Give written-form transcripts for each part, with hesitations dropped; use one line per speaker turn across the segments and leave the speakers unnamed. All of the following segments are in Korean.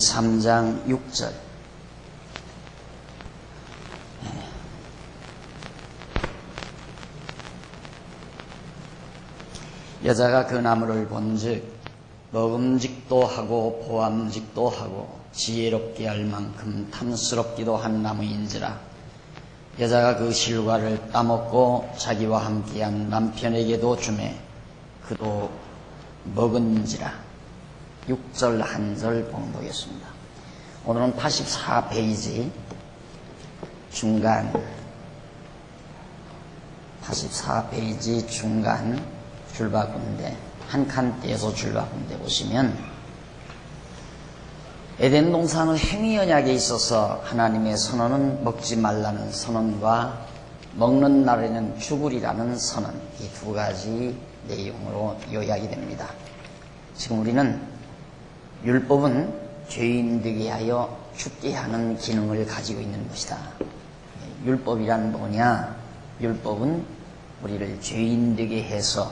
3장 6절. 여자가 그 나무를 본즉 먹음직도 하고 보암직도 하고 지혜롭게 할 만큼 탐스럽기도 한 나무인지라. 여자가 그 실과를 따먹고 자기와 함께한 남편에게도 주매 그도 먹은지라. 6절 한 절 봉독했습니다. 오늘은 84페이지 중간 84페이지 중간 줄바군데 한 칸 떼서 줄바군데 보시면 에덴 동산의 행위 언약에 있어서 하나님의 선언은 먹지 말라는 선언과 먹는 날에는 죽으리라는 선언, 이 두 가지 내용으로 요약이 됩니다. 지금 우리는 율법은 죄인 되게 하여 죽게 하는 기능을 가지고 있는 것이다. 율법이란 뭐냐? 율법은 우리를 죄인 되게 해서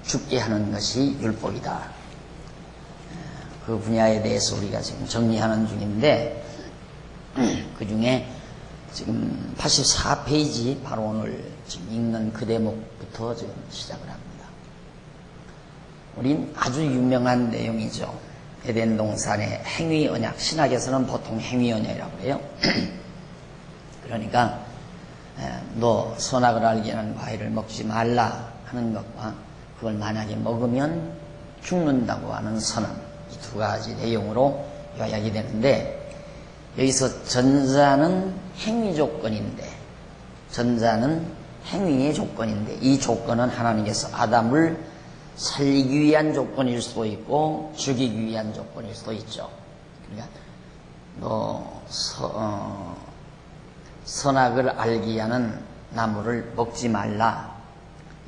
죽게 하는 것이 율법이다. 그 분야에 대해서 우리가 지금 정리하는 중인데 그 중에 지금 84페이지 바로 오늘 지금 읽는 그 대목부터 지금 시작을 합니다. 우린 아주 유명한 내용이죠. 에덴 동산의 행위 언약, 신학에서는 보통 행위 언약이라고 해요. 그러니까 너 선악을 알게 하는 과일을 먹지 말라 하는 것과 그걸 만약에 먹으면 죽는다고 하는 선언, 이 두 가지 내용으로 요약이 되는데 여기서 전자는 행위 조건인데 전자는 행위의 조건인데 이 조건은 하나님께서 아담을 살리기 위한 조건일 수도 있고 죽이기 위한 조건일 수도 있죠. 그러니까 너 선악을 알게 하는 나무를 먹지 말라.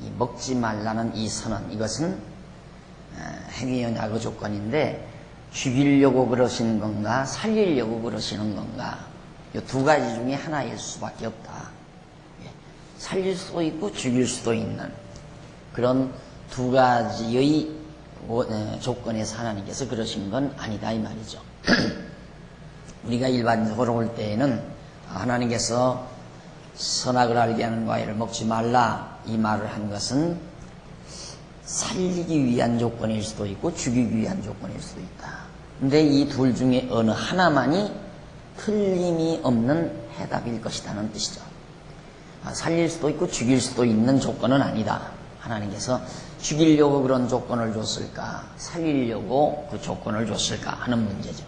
이 먹지 말라는 이 선언, 이것은 행위 언약의 조건인데 죽이려고 그러시는 건가 살리려고 그러시는 건가, 이 두 가지 중에 하나일 수밖에 없다. 살릴 수도 있고 죽일 수도 있는 그런 두 가지의 조건에서 하나님께서 그러신 건 아니다 이 말이죠. 우리가 일반적으로 볼 때에는 하나님께서 선악을 알게 하는 과일을 먹지 말라 이 말을 한 것은 살리기 위한 조건일 수도 있고 죽이기 위한 조건일 수도 있다. 근데 이 둘 중에 어느 하나만이 틀림이 없는 해답일 것이라는 뜻이죠. 살릴 수도 있고 죽일 수도 있는 조건은 아니다. 하나님께서 죽이려고 그런 조건을 줬을까 살리려고 그 조건을 줬을까 하는 문제죠.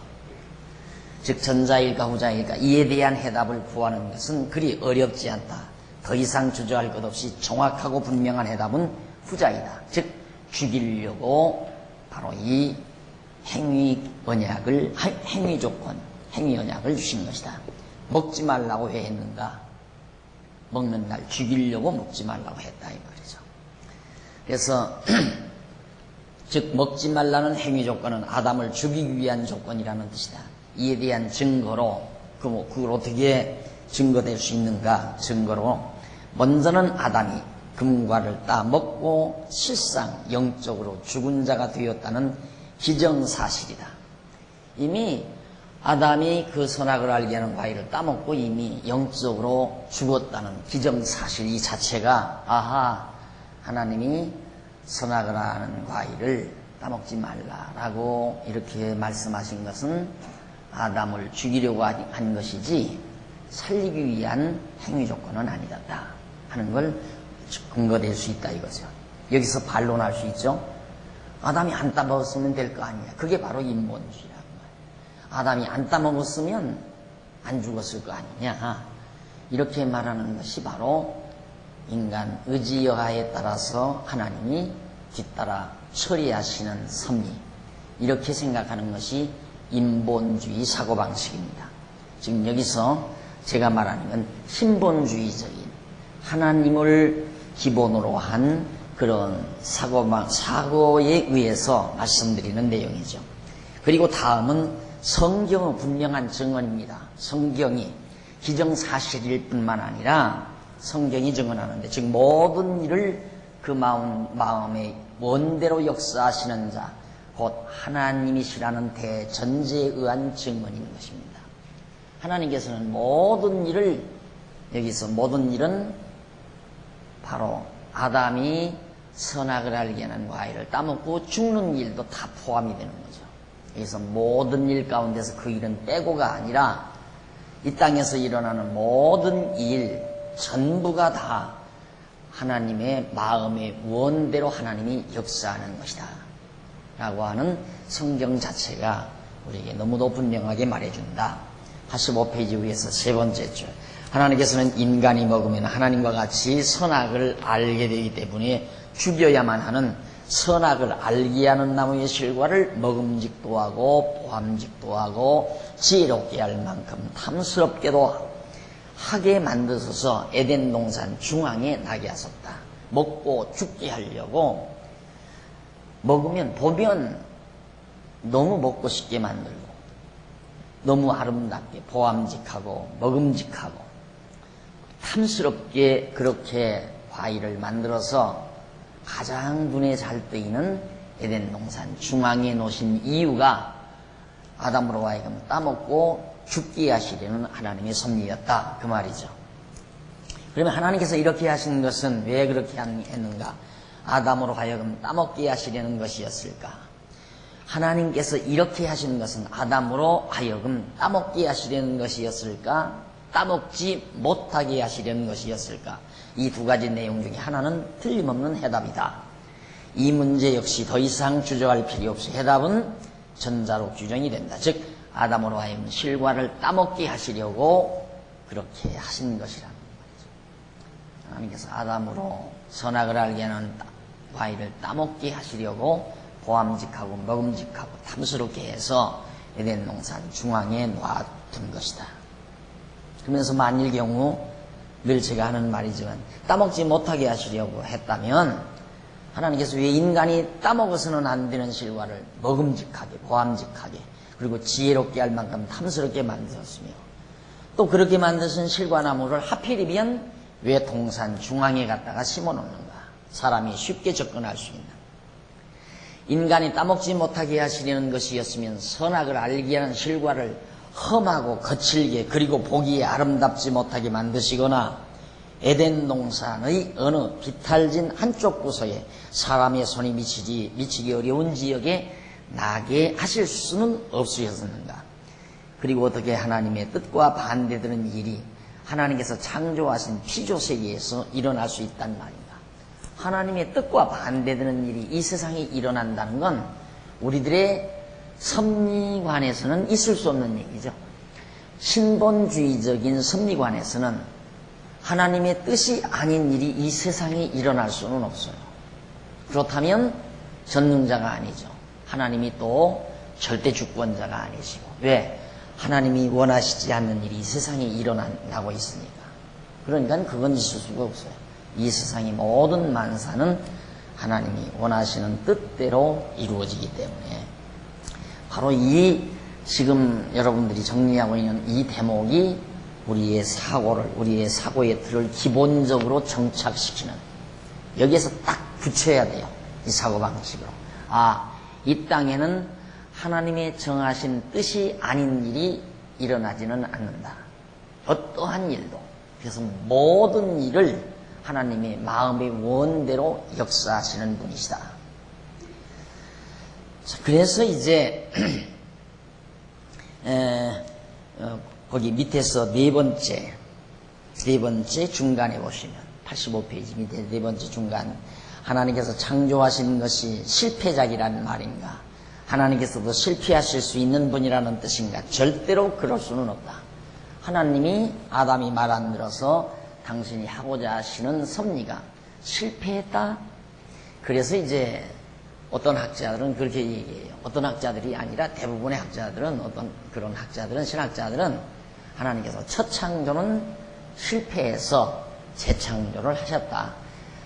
즉 전자일까 후자일까 이에 대한 해답을 구하는 것은 그리 어렵지 않다. 더 이상 주저할 것 없이 정확하고 분명한 해답은 후자이다. 즉 죽이려고 바로 이 행위 언약을 행위 조건 행위 언약을 주신 것이다. 먹지 말라고 왜 했는가? 먹는 날 죽이려고 먹지 말라고 했다 이 말이죠. 그래서 즉 먹지 말라는 행위 조건은 아담을 죽이기 위한 조건이라는 뜻이다. 이에 대한 증거로 그걸 어떻게 증거될 수 있는가? 증거로 먼저는 아담이 금과를 따 먹고 실상 영적으로 죽은 자가 되었다는 기정사실이다. 이미 아담이 그 선악을 알게 하는 과일을 따먹고 이미 영적으로 죽었다는 기정사실 이 자체가 아하 하나님이 선악을 하는 과일을 따먹지 말라라고 이렇게 말씀하신 것은 아담을 죽이려고 한 것이지 살리기 위한 행위 조건은 아니다 하는 걸 근거될 수 있다 이거죠. 여기서 반론할 수 있죠. 아담이 안 따먹었으면 될 거 아니야. 그게 바로 인본주의라는 거예요. 아담이 안 따먹었으면 안 죽었을 거 아니냐. 이렇게 말하는 것이 바로 인간 의지 여하에 따라서 하나님이 뒤따라 처리하시는 섭리, 이렇게 생각하는 것이 인본주의 사고방식입니다. 지금 여기서 제가 말하는 건 신본주의적인 하나님을 기본으로 한 그런 사고에 의해서 말씀드리는 내용이죠. 그리고 다음은 성경의 분명한 증언입니다. 성경이 기정사실일 뿐만 아니라 성경이 증언하는데, 즉 모든 일을 그 마음의 원대로 역사하시는 자, 곧 하나님이시라는 대전제에 의한 증언인 것입니다. 하나님께서는 모든 일을, 여기서 모든 일은 바로 아담이 선악을 알게 하는 과일을 따먹고 죽는 일도 다 포함이 되는 거죠. 여기서 모든 일 가운데서 그 일은 빼고가 아니라 이 땅에서 일어나는 모든 일 전부가 다 하나님의 마음의 원대로 하나님이 역사하는 것이다 라고 하는 성경 자체가 우리에게 너무도 분명하게 말해준다. 85페이지 위에서 세 번째 줄, 하나님께서는 인간이 먹으면 하나님과 같이 선악을 알게 되기 때문에 죽여야만 하는 선악을 알게 하는 나무의 실과를 먹음직도 하고 보암직도 하고 지혜롭게 할 만큼 탐스럽게도 하게 만드셔서 에덴 동산 중앙에 나게 하셨다. 먹고 죽게 하려고, 먹으면 보면 너무 먹고 싶게 만들고 너무 아름답게 보암직하고 먹음직하고 탐스럽게 그렇게 과일을 만들어서 가장 눈에 잘 뜨이는 에덴 동산 중앙에 놓으신 이유가 아담으로 하여금 따먹고 죽게 하시려는 하나님의 섭리였다, 그 말이죠. 그러면 하나님께서 이렇게 하신 것은 왜 그렇게 했는가? 아담으로 하여금 따먹게 하시려는 것이었을까? 하나님께서 이렇게 하시는 것은 아담으로 하여금 따먹게 하시려는 것이었을까? 따먹지 못하게 하시려는 것이었을까? 이 두 가지 내용 중에 하나는 틀림없는 해답이다. 이 문제 역시 더 이상 주저할 필요 없이 해답은 전자로 규정이 된다. 즉 아담으로 하여금 실과를 따먹게 하시려고 그렇게 하신 것이라는 말이죠. 하나님께서 아담으로 선악을 알게 하는 과일을 따먹게 하시려고 보암직하고 먹음직하고 탐스럽게 해서 에덴 동산 중앙에 놔둔 것이다. 그러면서 만일 경우 늘 제가 하는 말이지만 따먹지 못하게 하시려고 했다면 하나님께서 왜 인간이 따먹어서는 안 되는 실과를 먹음직하게 보암직하게 그리고 지혜롭게 할 만큼 탐스럽게 만드셨으며 또 그렇게 만드신 실과나무를 하필이면 왜 동산 중앙에 갖다가 심어놓는가? 사람이 쉽게 접근할 수 있는, 인간이 따먹지 못하게 하시려는 것이었으면 선악을 알게 하는 실과를 험하고 거칠게 그리고 보기에 아름답지 못하게 만드시거나 에덴 동산의 어느 비탈진 한쪽 구석에 사람의 손이 미치기 어려운 지역에 나게 하실 수는 없으셨는가? 그리고 어떻게 하나님의 뜻과 반대되는 일이 하나님께서 창조하신 피조세계에서 일어날 수 있단 말인가? 하나님의 뜻과 반대되는 일이 이 세상에 일어난다는 건 우리들의 섭리관에서는 있을 수 없는 얘기죠. 신본주의적인 섭리관에서는 하나님의 뜻이 아닌 일이 이 세상에 일어날 수는 없어요. 그렇다면 전능자가 아니죠. 하나님이 또 절대 주권자가 아니시고, 왜? 하나님이 원하시지 않는 일이 이 세상에 일어나고 있으니까. 그러니까 그건 있을 수가 없어요. 이 세상의 모든 만사는 하나님이 원하시는 뜻대로 이루어지기 때문에 바로 이 지금 여러분들이 정리하고 있는 이 대목이 우리의 사고의 틀을 기본적으로 정착시키는, 여기에서 딱 붙여야 돼요. 이 사고방식으로. 이 땅에는 하나님의 정하신 뜻이 아닌 일이 일어나지는 않는다. 어떠한 일도. 그래서 모든 일을 하나님의 마음의 원대로 역사하시는 분이시다. 자, 그래서 이제 거기 밑에서 네 번째 중간에 보시면 85페이지 밑에 네 번째 중간, 하나님께서 창조하신 것이 실패작이라는 말인가? 하나님께서도 실패하실 수 있는 분이라는 뜻인가? 절대로 그럴 수는 없다. 하나님이 아담이 말 안 들어서 당신이 하고자 하시는 섭리가 실패했다. 그래서 이제 어떤 학자들은 그렇게 얘기해요. 어떤 학자들이 아니라 대부분의 학자들은, 어떤 그런 학자들은, 신학자들은 하나님께서 첫 창조는 실패해서 재창조를 하셨다.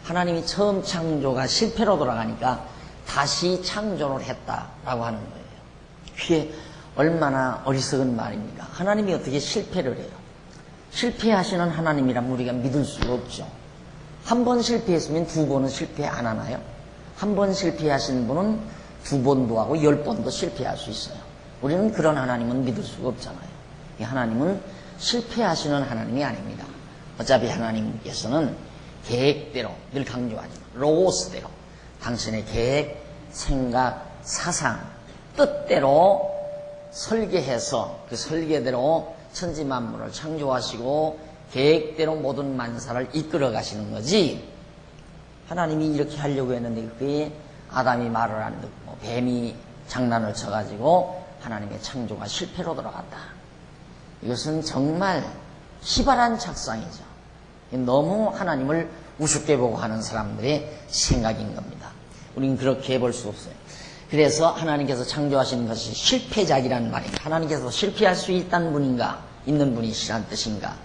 하나님이 처음 창조가 실패로 돌아가니까 다시 창조를 했다라고 하는 거예요. 그게 얼마나 어리석은 말입니까? 하나님이 어떻게 실패를 해요? 실패하시는 하나님이라면 우리가 믿을 수가 없죠. 한 번 실패했으면 두 번은 실패 안 하나요? 한 번 실패하신 분은 2번도 하고 10번도 실패할 수 있어요. 우리는 그런 하나님은 믿을 수가 없잖아요. 이 하나님은 실패하시는 하나님이 아닙니다. 어차피 하나님께서는 계획대로, 늘 강조하지만 로고스대로 당신의 계획, 생각, 사상, 뜻대로 설계해서 그 설계대로 천지만물을 창조하시고 계획대로 모든 만사를 이끌어 가시는 거지, 하나님이 이렇게 하려고 했는데 그게 아담이 말을 안 듣고 뱀이 장난을 쳐가지고 하나님의 창조가 실패로 돌아갔다. 이것은 정말 희발한 착상이죠. 너무 하나님을 우습게 보고 하는 사람들의 생각인 겁니다. 우리는 그렇게 볼 수 없어요. 그래서 하나님께서 창조하신 것이 실패작이라는 말입니다. 하나님께서 실패할 수 있다는 분인가, 있는 분이시란 뜻인가?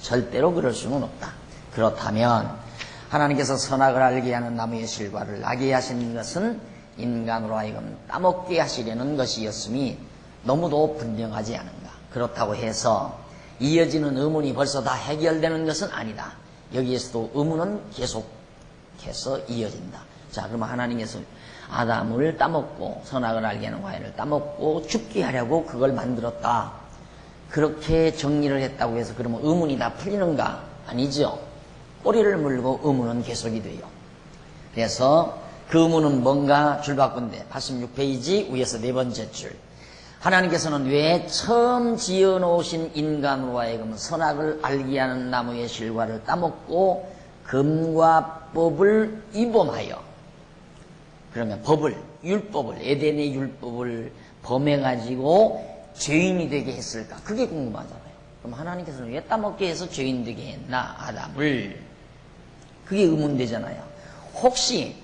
절대로 그럴 수는 없다. 그렇다면 하나님께서 선악을 알게 하는 나무의 실과를 나게 하신 것은 인간으로 하여금 따먹게 하시려는 것이었음이 너무도 분명하지 않은가. 그렇다고 해서 이어지는 의문이 벌써 다 해결되는 것은 아니다. 여기에서도 의문은 계속해서 이어진다. 자, 그러면 하나님께서 아담을 따먹고 선악을 알게 하는 과일을 따먹고 죽게 하려고 그걸 만들었다. 그렇게 정리를 했다고 해서 그러면 의문이 다 풀리는가? 아니죠. 꼬리를 물고 의문은 계속이 돼요. 그래서 그 의문은 뭔가 줄바꾼데 86페이지 위에서 네 번째 줄. 하나님께서는 왜 처음 지어놓으신 인간으로 하여금 선악을 알게 하는 나무의 실과를 따먹고 금과 법을 위반하여, 그러면 법을, 율법을, 에덴의 율법을 범해가지고 죄인이 되게 했을까? 그게 궁금하잖아요. 그럼 하나님께서는 왜 따먹게 해서 죄인 되게 했나? 아담을. 그게 의문되잖아요. 혹시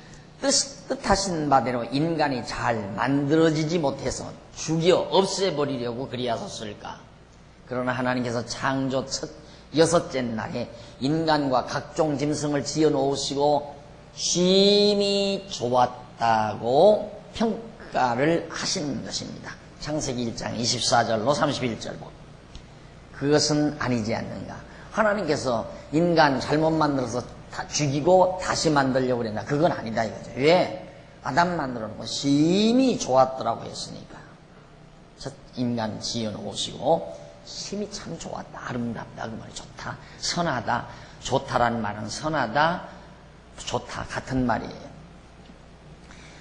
뜻하신 바대로 인간이 잘 만들어지지 못해서 죽여 없애버리려고 그리 하셨을까? 그러나 하나님께서 창조 첫 여섯째 날에 인간과 각종 짐승을 지어 놓으시고 심히 좋았다고 평가를 하신 것입니다. 창세기 1장 24절로 31절 보면. 그것은 아니지 않는가? 하나님께서 인간 잘못 만들어서 다 죽이고 다시 만들려고 그랬나? 그건 아니다 이거죠. 왜? 아담 만들어 놓고 심히 좋았더라고 했으니까. 첫 인간 지어 놓으시고 심히 참 좋았다, 아름답다, 그 말이 좋다, 선하다. 좋다라는 말은 선하다, 좋다 같은 말이에요.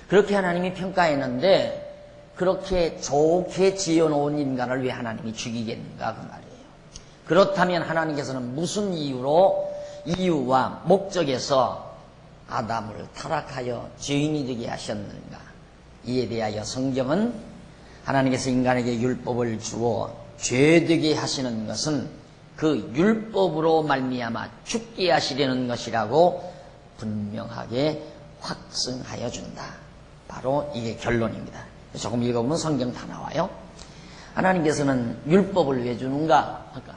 그렇게 하나님이 평가했는데 그렇게 좋게 지어놓은 인간을 왜 하나님이 죽이겠는가 그 말이에요. 그렇다면 하나님께서는 무슨 이유와 목적에서 아담을 타락하여 죄인이 되게 하셨는가? 이에 대하여 성경은 하나님께서 인간에게 율법을 주어 죄되게 하시는 것은 그 율법으로 말미암아 죽게 하시려는 것이라고 분명하게 확증하여 준다. 바로 이게 결론입니다. 조금 읽어보면 성경 다 나와요. 하나님께서는 율법을 왜 주는가? 아까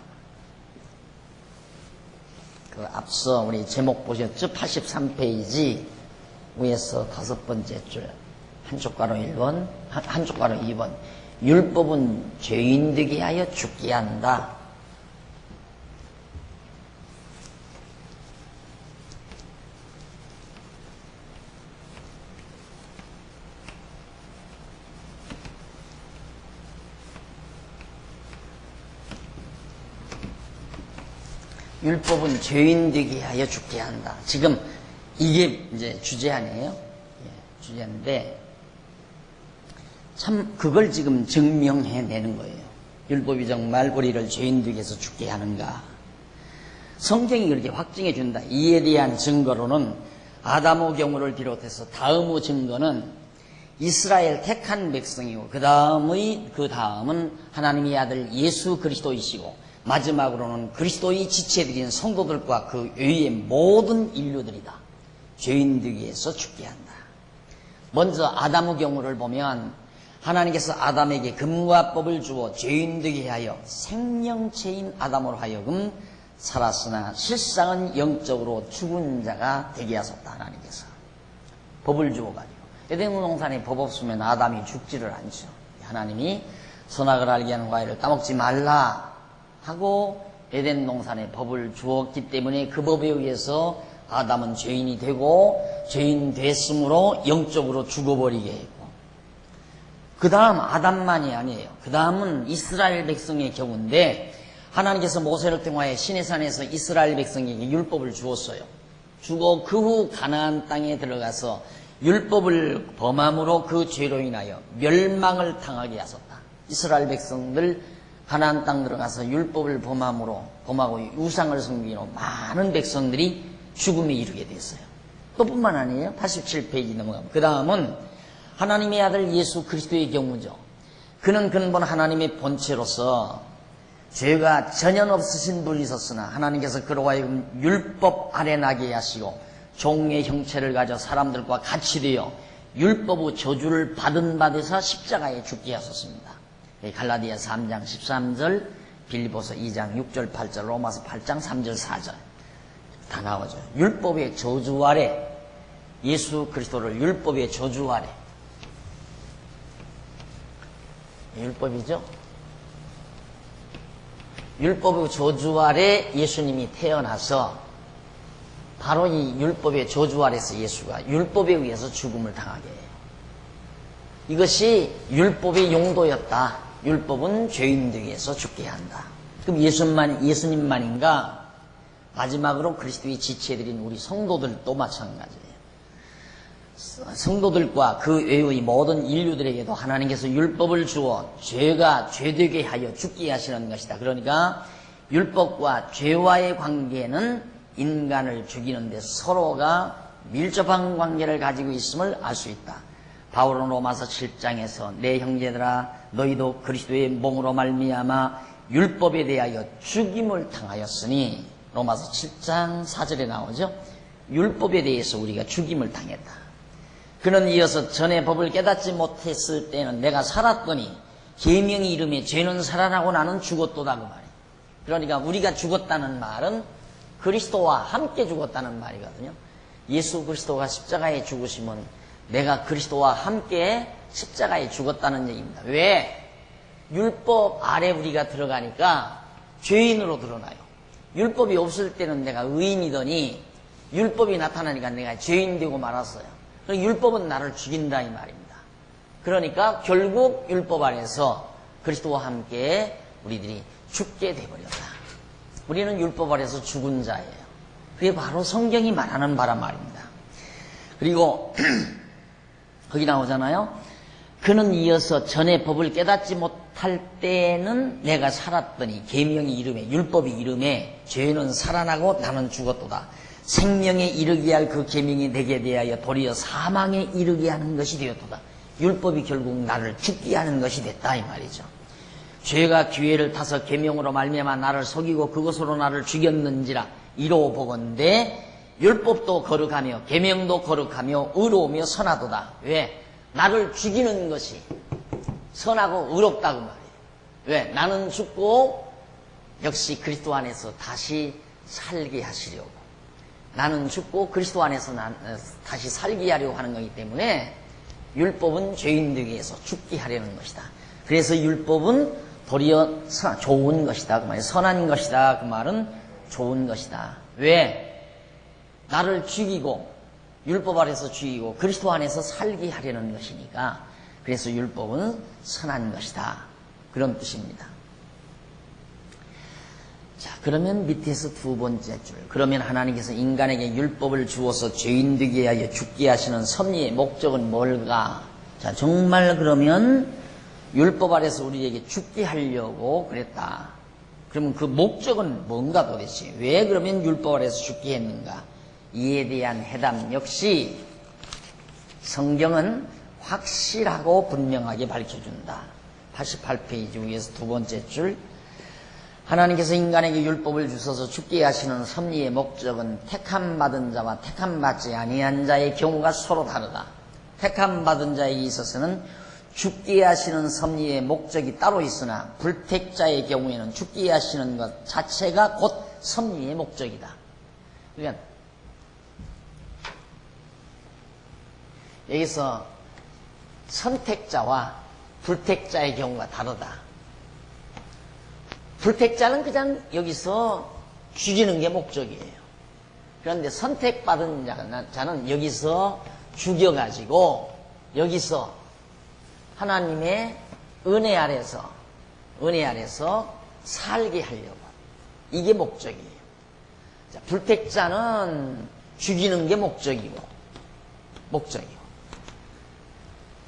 그 앞서 우리 제목 보셨죠? 83페이지 위에서 5번째 줄 한쪽 가로 1번, 한쪽 가로 2번. 율법은 죄인 되게 하여 죽게 한다. 율법은 죄인 되게 하여 죽게 한다. 지금 이게 이제 주제 아니에요? 예, 주제인데 참 그걸 지금 증명해내는 거예요. 율법이 정말 우리를 죄인 되게 해서 죽게 하는가? 성경이 그렇게 확증해 준다. 이에 대한 증거로는 아담의 경우를 비롯해서 다음의 증거는 이스라엘 택한 백성이고 그 다음은 하나님의 아들 예수 그리스도이시고 마지막으로는 그리스도의 지체들인 성도들과 그 외의 모든 인류들이다. 죄인 되게 해서 죽게 한다. 먼저 아담의 경우를 보면 하나님께서 아담에게 금과 법을 주어 죄인 되게 하여 생명체인 아담으로 하여금 살았으나 실상은 영적으로 죽은 자가 되게 하셨다. 하나님께서 법을 주어가지고 에덴 동산에 법 없으면 아담이 죽지를 않죠. 하나님이 선악을 알게 하는 과일을 따먹지 말라 하고 에덴 동산에 법을 주었기 때문에 그 법에 의해서 아담은 죄인이 되고 죄인 됐으므로 영적으로 죽어버리게 했고, 그 다음 아담만이 아니에요. 그 다음은 이스라엘 백성의 경우인데 하나님께서 모세를 통하여 시내산에서 이스라엘 백성에게 율법을 주었어요. 주고 그 후 가나안 땅에 들어가서 율법을 범함으로 그 죄로 인하여 멸망을 당하게 하셨다. 이스라엘 백성들 가나안 땅 들어가서 율법을 범하고 우상을 섬기로 많은 백성들이 죽음에 이르게 됐어요. 또 뿐만 아니에요. 87페이지 넘어가면 그 다음은 하나님의 아들 예수 그리스도의 경우죠. 그는 근본 하나님의 본체로서 죄가 전혀 없으신 분이셨으나 하나님께서 그로 하여금 율법 아래 나게 하시고 종의 형체를 가져 사람들과 같이 되어 율법의 저주를 받은 바 되사 십자가에 죽게 하셨습니다. 갈라디아 3장 13절, 빌립보서 2장 6절 8절, 로마서 8장 3절 4절 다 나오죠. 율법의 저주 아래, 예수 그리스도를 율법의 저주 아래, 율법이죠. 율법의 저주 아래 예수님이 태어나서 바로 이 율법의 저주 아래서 예수가 율법에 의해서 죽음을 당하게 해요. 이것이 율법의 용도였다. 율법은 죄인들에 의해서 죽게 한다. 그럼 예수님만인가? 마지막으로 그리스도의 지체들인 우리 성도들도 마찬가지예요. 성도들과 그 외의 모든 인류들에게도 하나님께서 율법을 주어 죄가 죄되게 하여 죽게 하시는 것이다. 그러니까 율법과 죄와의 관계는 인간을 죽이는데 서로가 밀접한 관계를 가지고 있음을 알 수 있다. 바울은 로마서 7장에서 내 형제들아 너희도 그리스도의 몸으로 말미암아 율법에 대하여 죽임을 당하였으니 로마서 7장 4절에 나오죠. 율법에 대해서 우리가 죽임을 당했다. 그는 이어서 전에 법을 깨닫지 못했을 때는 내가 살았더니 계명의 이름에 죄는 살아나고 나는 죽었도다 그 말이에요. 그러니까 우리가 죽었다는 말은 그리스도와 함께 죽었다는 말이거든요. 예수 그리스도가 십자가에 죽으시면 내가 그리스도와 함께 십자가에 죽었다는 얘기입니다. 왜? 율법 아래 우리가 들어가니까 죄인으로 드러나요. 율법이 없을 때는 내가 의인이더니 율법이 나타나니까 내가 죄인 되고 말았어요. 율법은 나를 죽인다 이 말입니다. 그러니까 결국 율법 아래서 그리스도와 함께 우리들이 죽게 돼버렸다. 우리는 율법 아래서 죽은 자예요. 그게 바로 성경이 말하는 바란 말입니다. 그리고 거기 나오잖아요. 그는 이어서 전에 법을 깨닫지 못할 때는 내가 살았더니 계명의 이름에 율법의 이름에 죄는 살아나고 나는 죽었도다. 생명에 이르게 할 그 계명이 내게 대하여 도리어 사망에 이르게 하는 것이 되었도다. 율법이 결국 나를 죽게 하는 것이 됐다 이 말이죠. 죄가 기회를 타서 계명으로 말미암아 나를 속이고 그것으로 나를 죽였는지라 이로 보건대 율법도 거룩하며 계명도 거룩하며 의로우며 선하도다. 왜? 나를 죽이는 것이 선하고 의롭다고 말이에요. 왜? 나는 죽고 역시 그리스도 안에서 다시 살게 하시려고. 나는 죽고 그리스도 안에서 다시 살게 하려고 하는 거기 때문에 율법은 죄인들에게 위해서 죽게 하려는 것이다. 그래서 율법은 도리어 좋은 것이다. 그 말이에요. 선한 것이다. 그 말은 좋은 것이다. 왜? 나를 죽이고 율법 아래서 죽이고 그리스도 안에서 살게 하려는 것이니까 그래서 율법은 선한 것이다. 그런 뜻입니다. 자, 그러면 밑에서 두 번째 줄. 그러면 하나님께서 인간에게 율법을 주어서 죄인 되게 하여 죽게 하시는 섭리의 목적은 뭘까? 자, 정말 그러면 율법 아래서 우리에게 죽게 하려고 그랬다. 그러면 그 목적은 뭔가 도대체? 왜 그러면 율법 아래서 죽게 했는가? 이에 대한 해답 역시 성경은 확실하고 분명하게 밝혀준다. 88페이지 위에서 두 번째 줄. 하나님께서 인간에게 율법을 주셔서 죽게 하시는 섭리의 목적은 택함받은 자와 택함받지 아니한 자의 경우가 서로 다르다. 택함받은 자에게 있어서는 죽게 하시는 섭리의 목적이 따로 있으나 불택자의 경우에는 죽게 하시는 것 자체가 곧 섭리의 목적이다. 그러니까 여기서 선택자와 불택자의 경우가 다르다. 불택자는 그냥 여기서 죽이는 게 목적이에요. 그런데 선택받은 자는 여기서 죽여가지고 여기서 하나님의 은혜 아래서 살게 하려고. 이게 목적이에요. 자, 불택자는 죽이는 게 목적이고.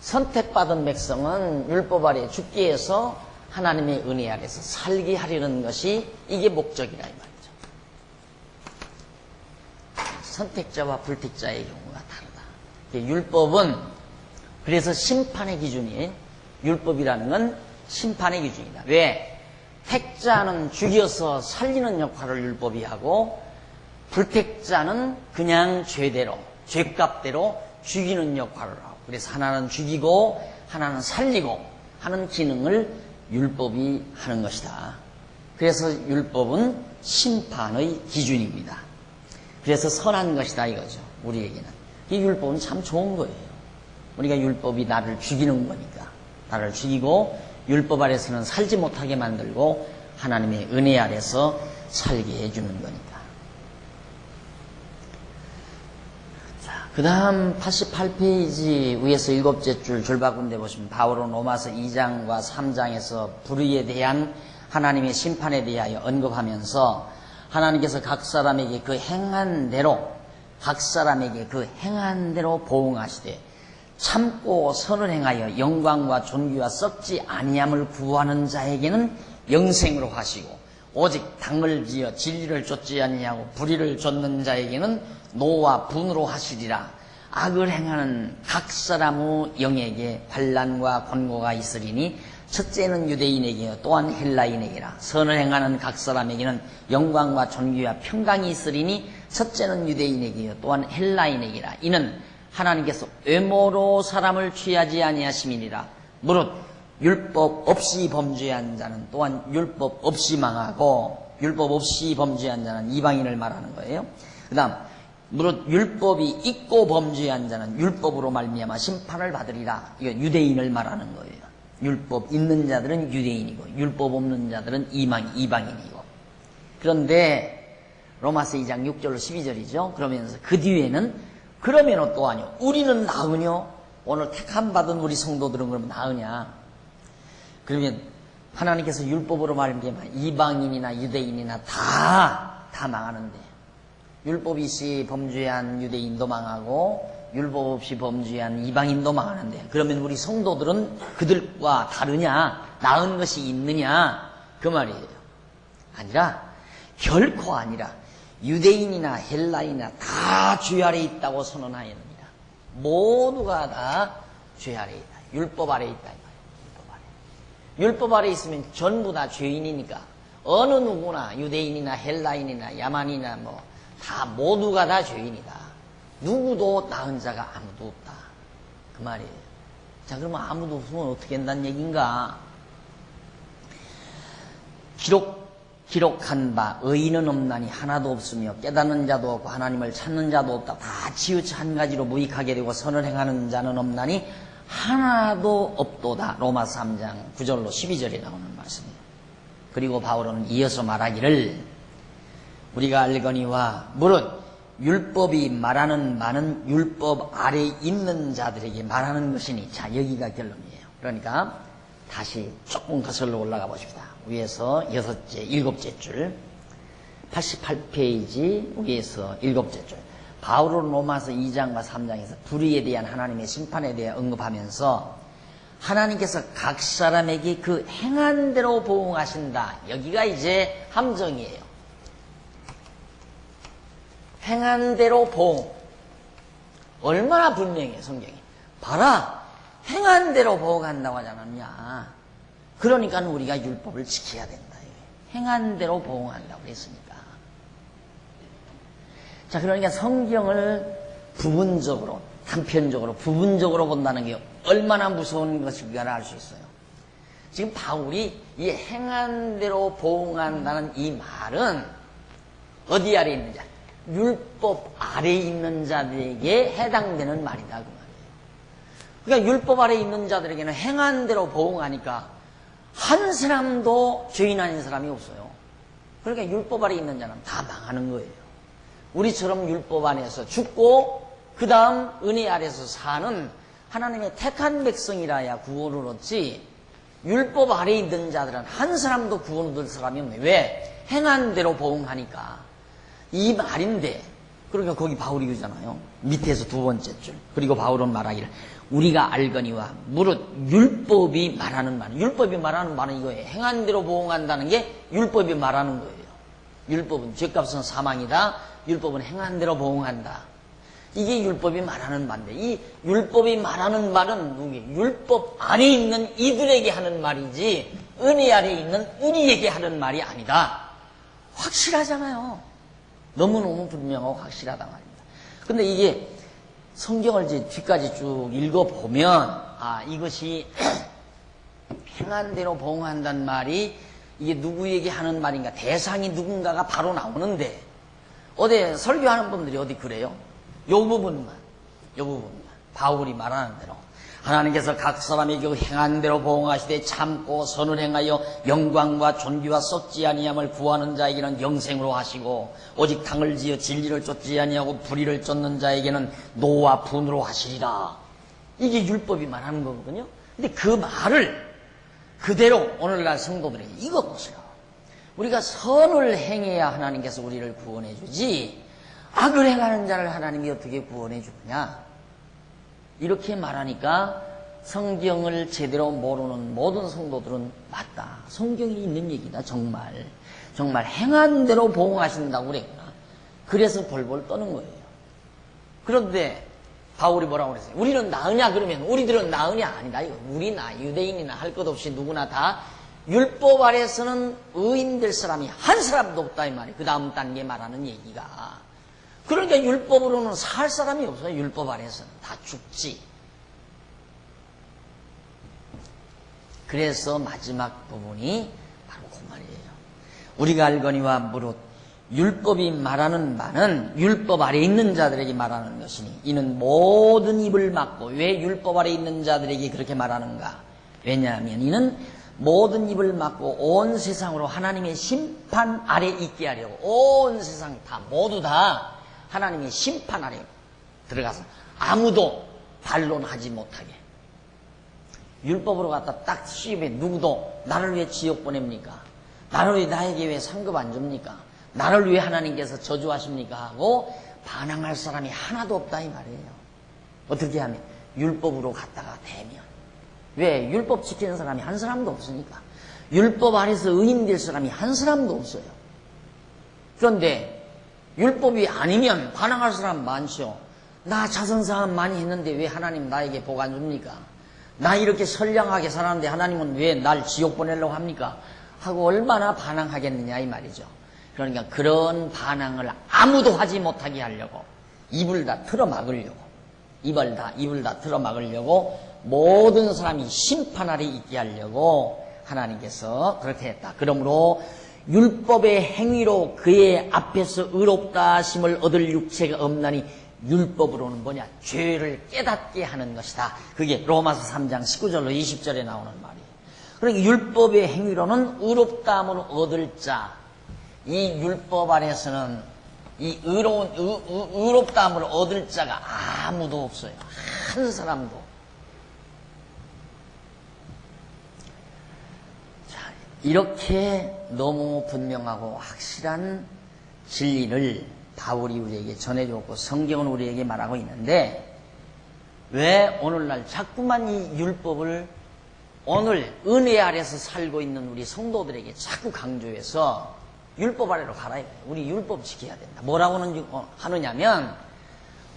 선택받은 백성은 율법 아래 죽게 해서 하나님의 은혜 아래서 살게 하려는 것이 이게 목적이라 이 말이죠. 선택자와 불택자의 경우가 다르다. 율법은 그래서 심판의 기준이에요. 율법이라는 건 심판의 기준이다. 왜? 택자는 죽여서 살리는 역할을 율법이 하고 불택자는 그냥 죄값대로 죽이는 역할을 하고, 그래서 하나는 죽이고 하나는 살리고 하는 기능을 율법이 하는 것이다. 그래서 율법은 심판의 기준입니다. 그래서 선한 것이다 이거죠. 우리에게는 이 율법은 참 좋은 거예요. 우리가 율법이 나를 죽이는 거니까, 나를 죽이고 율법 아래서는 살지 못하게 만들고 하나님의 은혜 아래서 살게 해주는 거니까. 그 다음 88페이지 위에서 7째 줄 줄바꾼 데 보시면 바울은 로마서 2장과 3장에서 불의에 대한 하나님의 심판에 대하여 언급하면서 하나님께서 각 사람에게 그 행한 대로 보응하시되 참고 선을 행하여 영광과 존귀와 썩지 아니함을 구하는 자에게는 영생으로 하시고, 오직 당을 지어 진리를 쫓지 아니하고 불의를 쫓는 자에게는 노와 분으로 하시리라. 악을 행하는 각 사람의 영에게 반란과 권고가 있으리니 첫째는 유대인에게 또한 헬라인에게라. 선을 행하는 각 사람에게는 영광과 존귀와 평강이 있으리니 첫째는 유대인에게 또한 헬라인에게라. 이는 하나님께서 외모로 사람을 취하지 아니하심이니라. 무릇 율법 없이 범죄한 자는 또한 율법 없이 망하고, 율법 없이 범죄한 자는 이방인을 말하는 거예요. 그 다음 무릇 율법이 있고 범죄한 자는 율법으로 말미암아 심판을 받으리라. 이거 유대인을 말하는 거예요. 율법 있는 자들은 유대인이고 율법 없는 자들은 이방인이고. 그런데 로마서 2장 6절로 12절이죠. 그러면서 그 뒤에는 그러면 또 아니요, 우리는 나으뇨? 오늘 택함 받은 우리 성도들은 그러면 나으냐? 그러면 하나님께서 율법으로 말미암아 이방인이나 유대인이나 다 망하는데, 율법 없이 범죄한 유대인도 망하고 율법 없이 범죄한 이방인도 망하는데, 그러면 우리 성도들은 그들과 다르냐? 나은 것이 있느냐? 그 말이에요. 아니라, 결코 아니라 유대인이나 헬라인이나 다 죄 아래 있다고 선언하였느니라. 모두가 다 죄 아래 있다. 율법 아래 있다. 율법 아래 있으면 전부 다 죄인이니까 어느 누구나 유대인이나 헬라인이나 야만이나 다 모두가 다 죄인이다. 누구도 나은 자가 아무도 없다. 그 말이에요. 자, 그러면 아무도 없으면 어떻게 한다는 얘기인가? 기록한 바 의인은 없나니 하나도 없으며 깨닫는 자도 없고 하나님을 찾는 자도 없다. 다 치우쳐 한 가지로 무익하게 되고 선을 행하는 자는 없나니 하나도 없도다. 로마서 3장 9절로 12절에 나오는 말씀이에요. 그리고 바울은 이어서 말하기를 우리가 알거니와 무릇 율법이 말하는 많은 율법 아래 있는 자들에게 말하는 것이니. 자, 여기가 결론이에요. 그러니까 다시 조금 거슬러 올라가 보십시다. 위에서 7째 줄 88페이지 위에서 7째 줄. 바울은 로마서 2장과 3장에서 불의에 대한 하나님의 심판에 대해 언급하면서 하나님께서 각 사람에게 그 행한 대로 보응하신다. 여기가 이제 함정이에요. 행한 대로 보응. 얼마나 분명해 성경이. 봐라, 행한 대로 보응한다고 하지 않았냐. 그러니까 우리가 율법을 지켜야 된다. 행한 대로 보응한다고 그랬으니까. 자, 그러니까 성경을 부분적으로, 단편적으로, 부분적으로 본다는 게 얼마나 무서운 것인가를 알 수 있어요. 지금 바울이 이 행한 대로 보응한다는 이 말은 어디 아래 있는 자? 율법 아래 있는 자들에게 해당되는 말이다. 그 말이에요. 그러니까 율법 아래 있는 자들에게는 행한 대로 보응하니까 한 사람도 죄인 아닌 사람이 없어요. 그러니까 율법 아래 있는 자는 다 망하는 거예요. 우리처럼 율법 안에서 죽고 그 다음 은혜 아래서 사는 하나님의 택한 백성이라야 구원을 얻지 율법 아래에 있는 자들은 한 사람도 구원 얻을 사람이 없네. 왜? 행한 대로 보응하니까. 이 말인데 그러니까 거기 바울이 그러잖아요. 밑에서 두 번째 줄. 그리고 바울은 말하기를 우리가 알거니와 무릇 율법이 말하는 말. 율법이 말하는 말은 이거예요. 행한 대로 보응한다는 게 율법이 말하는 거예요. 율법은 죄값은 사망이다. 율법은 행한 대로 보응한다. 이게 율법이 말하는 말인데 이 율법이 말하는 말은 누구에게? 율법 안에 있는 이들에게 하는 말이지 은혜 아래에 있는 우리에게 하는 말이 아니다. 확실하잖아요. 너무너무 분명하고 확실하단 말입니다. 근데 이게 성경을 이제 뒤까지 쭉 읽어보면 이것이 행한 대로 보응한다는 말이 이게 누구에게 하는 말인가 대상이 누군가가 바로 나오는데 어디 설교하는 분들이 어디 그래요? 요 부분만 바울이 말하는 대로 하나님께서 각 사람에게 행한 대로 보응하시되 참고 선을 행하여 영광과 존귀와 썩지 아니함을 구하는 자에게는 영생으로 하시고 오직 당을 지어 진리를 쫓지 아니하고 불의를 쫓는 자에게는 노와 분으로 하시리라. 이게 율법이 말하는 거거든요. 근데 그 말을 그대로 오늘날 성도들에게 이거 보시라. 우리가 선을 행해야 하나님께서 우리를 구원해 주지 악을 행하는 자를 하나님이 어떻게 구원해 주느냐. 이렇게 말하니까 성경을 제대로 모르는 모든 성도들은 맞다. 성경에 있는 얘기다. 정말 행한 대로 보응하신다고 그랬구나. 그래서 벌벌 떠는 거예요. 그런데 바울이 뭐라고 그랬어요? 우리는 나으냐 그러면 우리들은 나으냐 아니다. 우리나 유대인이나 할 것 없이 누구나 다 율법 아래서는 의인 될 사람이 한 사람도 없다 이 말이에요. 그 다음 단계 말하는 얘기가. 그러니까 율법으로는 살 사람이 없어요. 율법 아래서는 다 죽지. 그래서 마지막 부분이 바로 그 말이에요. 우리가 알거니와 무릇 율법이 말하는 말은 율법 아래에 있는 자들에게 말하는 것이니 이는 모든 입을 막고 왜 율법 아래에 있는 자들에게 그렇게 말하는가? 왜냐하면 이는 모든 입을 막고 온 세상으로 하나님의 심판 아래 있게 하려고 온 세상 다 모두 다 하나님의 심판 아래 들어가서 아무도 반론하지 못하게 율법으로 갖다 딱 시입에 누구도 나를 왜 지옥 보냅니까? 나를 왜 나에게 왜 상급 안 줍니까? 나를 왜 하나님께서 저주하십니까? 하고 반항할 사람이 하나도 없다 이 말이에요. 어떻게 하면? 율법으로 갖다가 대면. 왜? 율법 지키는 사람이 한 사람도 없으니까. 율법 아래서 의인 될 사람이 한 사람도 없어요. 그런데 율법이 아니면 반항할 사람 많죠. 나 자선사업 많이 했는데 왜 하나님 나에게 복 안 줍니까? 나 이렇게 선량하게 살았는데 하나님은 왜 날 지옥 보내려고 합니까? 하고 얼마나 반항하겠느냐 이 말이죠. 그러니까 그런 반항을 아무도 하지 못하게 하려고 입을 다 틀어막으려고 입을 다 틀어막으려고 모든 사람이 심판 아래 있게 하려고 하나님께서 그렇게 했다. 그러므로 율법의 행위로 그의 앞에서 의롭다 하심을 얻을 육체가 없나니 율법으로는 뭐냐? 죄를 깨닫게 하는 것이다. 그게 로마서 3장 19절로 20절에 나오는 말이에요. 그러니까 율법의 행위로는 의롭다함을 얻을 자, 이 율법 안에서는 이 의롭다함을 얻을 자가 아무도 없어요. 한 사람도. 자, 이렇게 너무 분명하고 확실한 진리를 바울이 우리에게 전해주었고 성경은 우리에게 말하고 있는데 왜 오늘날 자꾸만 이 율법을 오늘 은혜 아래서 살고 있는 우리 성도들에게 자꾸 강조해서 율법 아래로 가라 이거예요. 우리 율법 지켜야 된다. 뭐라고는 하느냐면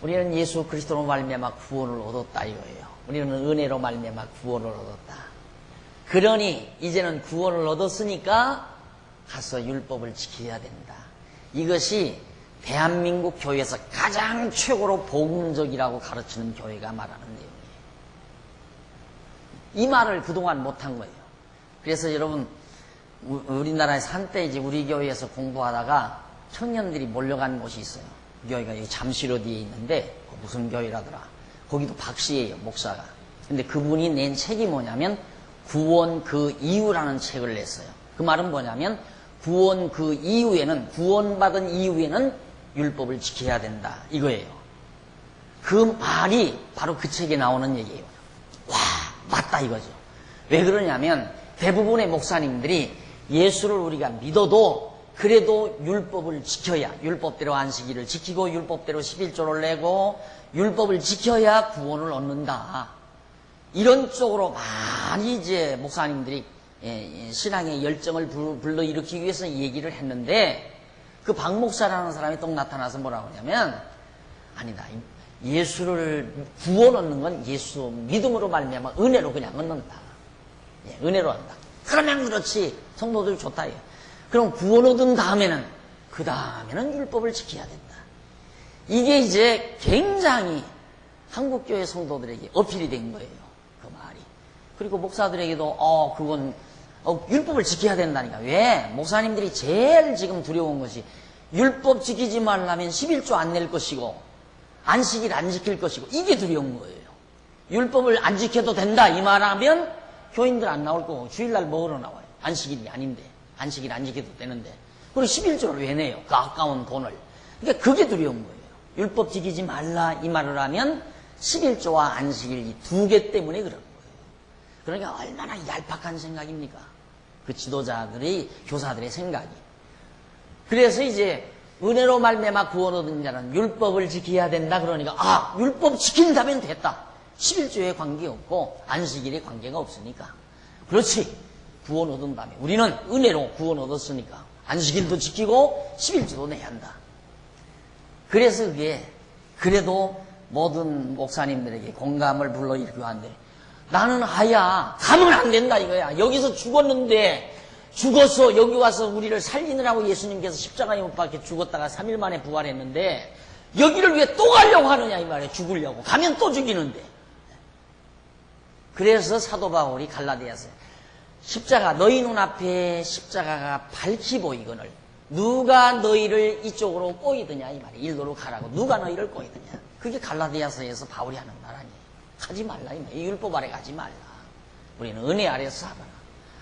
우리는 예수 그리스도로 말미암아 구원을 얻었다 이거예요. 우리는 은혜로 말미암아 구원을 얻었다. 그러니 이제는 구원을 얻었으니까 가서 율법을 지켜야 된다. 이것이 대한민국 교회에서 가장 최고로 복음적이라고 가르치는 교회가 말하는 내용이에요. 이 말을 그동안 못한 거예요. 그래서 여러분 우리나라에서 한때 이제 우리 교회에서 공부하다가 청년들이 몰려간 곳이 있어요. 교회가 여기 잠실어 뒤에 있는데 무슨 교회라더라. 거기도 박씨예요, 목사가. 근데 그분이 낸 책이 뭐냐면 구원 그 이유라는 책을 냈어요. 그 말은 뭐냐면 구원 그 이후에는 구원받은 이후에는 율법을 지켜야 된다 이거예요. 그 말이 바로 그 책에 나오는 얘기예요. 와, 맞다 이거죠. 왜 그러냐면 대부분의 목사님들이 예수를 우리가 믿어도 그래도 율법을 지켜야, 율법대로 안식일을 지키고 율법대로 11조를 내고 율법을 지켜야 구원을 얻는다. 이런 쪽으로 많이 이제 목사님들이 신앙의 열정을 불러일으키기 위해서 얘기를 했는데, 그 박 목사라는 사람이 또 나타나서 뭐라고 하냐면, 아니다, 예수를 구원 얻는 건 예수 믿음으로 말미암아 은혜로 그냥 얻는다. 은혜로 한다. 그러면 그렇지, 성도들 좋다. 그럼 구원 얻은 다음에는 그 다음에는 율법을 지켜야 된다. 이게 이제 굉장히 한국교회 성도들에게 어필이 된 거예요, 그 말이. 그리고 목사들에게도 그건 율법을 지켜야 된다니까. 왜? 목사님들이 제일 지금 두려운 것이 율법 지키지 말라면 11조 안 낼 것이고 안식일 안 지킬 것이고, 이게 두려운 거예요. 율법을 안 지켜도 된다 이 말하면 교인들 안 나올 거고 주일날 먹으러 나와요. 안식일이 아닌데, 안식일 안 지켜도 되는데. 그리고 11조를 왜 내요? 그 아까운 돈을. 그러니까 그게 두려운 거예요. 율법 지키지 말라 이 말을 하면 11조와 안식일 이 두 개 때문에 그런 거예요. 그러니까 얼마나 얄팍한 생각입니까? 그 지도자들의, 교사들의 생각이. 그래서 이제 은혜로 말미암아 구원 얻은 자는 율법을 지켜야 된다. 그러니까 율법 지킨다면 됐다. 11조에 관계없고 안식일에 관계가 없으니까. 그렇지, 구원 얻은 다음에 우리는 은혜로 구원 얻었으니까 안식일도 지키고 11조도 내야 한다. 그래서 그게 그래도 모든 목사님들에게 공감을 불러일으키고 한데, 나는 하야 가면 안 된다 이거야. 여기서 죽었는데, 죽어서 여기 와서 우리를 살리느라고 예수님께서 십자가에 못 박혀 죽었다가 3일 만에 부활했는데 여기를 왜 또 가려고 하느냐 이 말이야. 죽으려고. 가면 또 죽이는데. 그래서 사도 바울이 갈라디아서 십자가, 너희 눈앞에 십자가가 밝히 보이거늘 누가 너희를 이쪽으로 꼬이드냐 이 말이야. 일로로 가라고. 누가 너희를 꼬이드냐. 그게 갈라디아서에서 바울이 하는 말 아니에요. 하지 말라 이 말이야. 율법 아래 가지 말라. 우리는 은혜 아래서 살아라.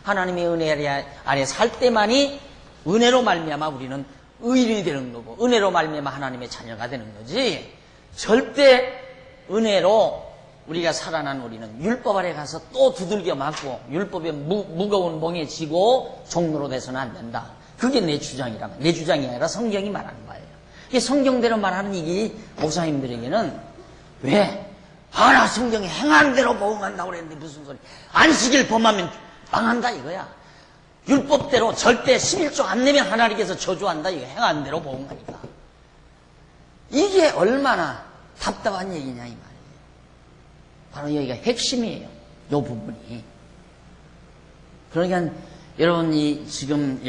하나님의 은혜 아래 살 때만이 은혜로 말미암아 우리는 의인이 되는 거고, 은혜로 말미암아 하나님의 자녀가 되는 거지, 절대 은혜로 우리가 살아난 우리는 율법 아래 가서 또 두들겨 맞고 율법에 무거운 멍에 지고 종로로 돼서는 안 된다. 그게 내 주장이라면, 내 주장이 아니라 성경이 말하는 거예요. 이게 성경대로 말하는 이게 목사님들에게는 왜? 나 성경에 행한 대로 보응한다고 그랬는데 무슨 소리. 안식일 범하면 망한다 이거야. 율법대로 절대 11조 안 내면 하나님께서 저주한다 이거. 행한 대로 보응하니까. 이게 얼마나 답답한 얘기냐 이 말이에요. 바로 여기가 핵심이에요. 요 부분이. 그러니까 여러분이 지금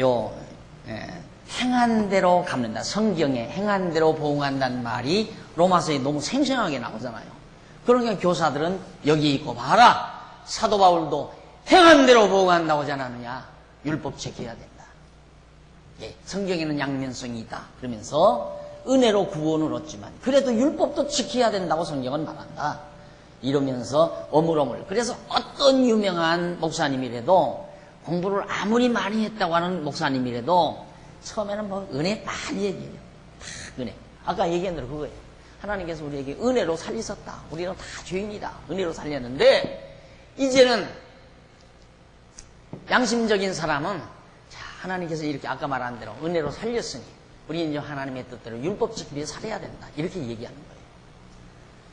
행한 대로 갚는다. 성경에 행한 대로 보응한다는 말이 로마서에 너무 생생하게 나오잖아요. 그러니까 교사들은 여기 있고 봐라. 사도 바울도 행한 대로 보응한다고 하지 않느냐. 율법 지켜야 된다. 성경에는 양면성이 있다. 그러면서 은혜로 구원을 얻지만 그래도 율법도 지켜야 된다고 성경은 말한다. 이러면서 어물어물. 그래서 어떤 유명한 목사님이라도, 공부를 아무리 많이 했다고 하는 목사님이라도 처음에는 뭐 은혜 많이 얘기해요. 다 은혜. 아까 얘기한 대로 그거예요. 하나님께서 우리에게 은혜로 살리셨다. 우리는 다 죄인이다. 은혜로 살렸는데 이제는 양심적인 사람은 하나님께서 이렇게 아까 말한 대로 은혜로 살렸으니 우리는 이제 하나님의 뜻대로 율법 지키기 위해 살아야 된다. 이렇게 얘기하는 거예요.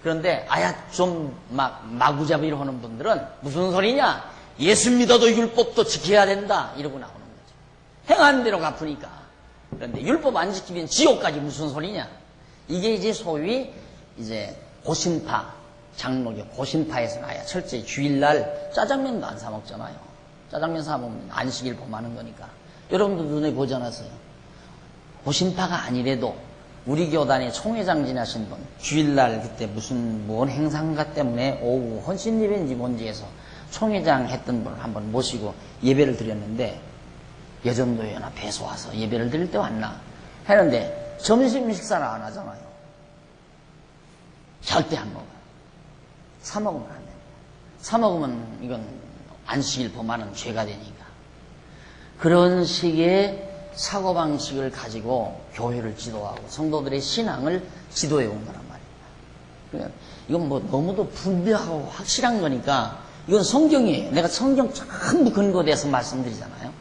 그런데 좀 마구잡이로 하는 분들은 무슨 소리냐? 예수 믿어도 율법도 지켜야 된다. 이러고 나오는 거죠. 행한 대로 갚으니까. 그런데 율법 안 지키면 지옥까지 무슨 소리냐? 이게 이제 소위 이제 고신파, 장로교 고신파에서 나야. 철저히 주일날 짜장면도 안 사 먹잖아요. 짜장면 사 먹으면 안식일 범하는 거니까. 여러분도 눈에 보지 않았어요? 고신파가 아니래도 우리 교단의 총회장 지나신 분, 주일날 그때 뭔 행사인가 때문에 오후 헌신예배인지 뭔지에서 총회장 했던 분을 한번 모시고 예배를 드렸는데, 여전도에 연합회에서 와서 예배를 드릴 때 왔나 했는데 점심 식사를 안 하잖아요. 절대 안 먹어요. 사 먹으면 안 돼요. 사 먹으면 이건 안식일 범하는 죄가 되니까. 그런 식의 사고방식을 가지고 교회를 지도하고 성도들의 신앙을 지도해 온 거란 말입니다. 이건 뭐 너무도 분명하고 확실한 거니까 이건 성경이에요. 내가 성경 전부 근거돼서 말씀드리잖아요.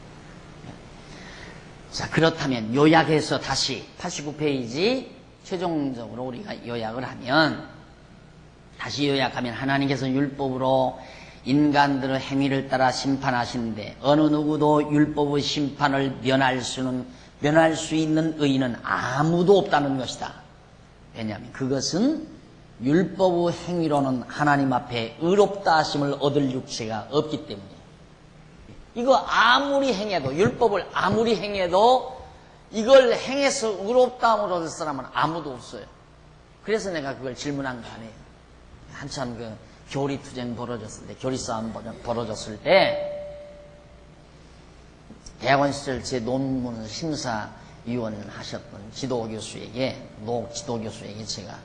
자, 그렇다면 요약해서 다시 89페이지 최종적으로 우리가 요약을 하면, 다시 요약하면 하나님께서 율법으로 인간들의 행위를 따라 심판하시는데 어느 누구도 율법의 심판을 면할 수 있는 의인은 아무도 없다는 것이다. 왜냐하면 그것은 율법의 행위로는 하나님 앞에 의롭다 하심을 얻을 육체가 없기 때문이에요. 이거 아무리 행해도, 율법을 아무리 행해도 이걸 행해서 의롭다함을 얻을 사람은 아무도 없어요. 그래서 내가 그걸 질문한 거 아니에요. 한참 그 교리투쟁 벌어졌을 때, 교리싸움 벌어졌을 때, 대학원 시절 제 논문 심사위원 하셨던 지도교수에게 제가,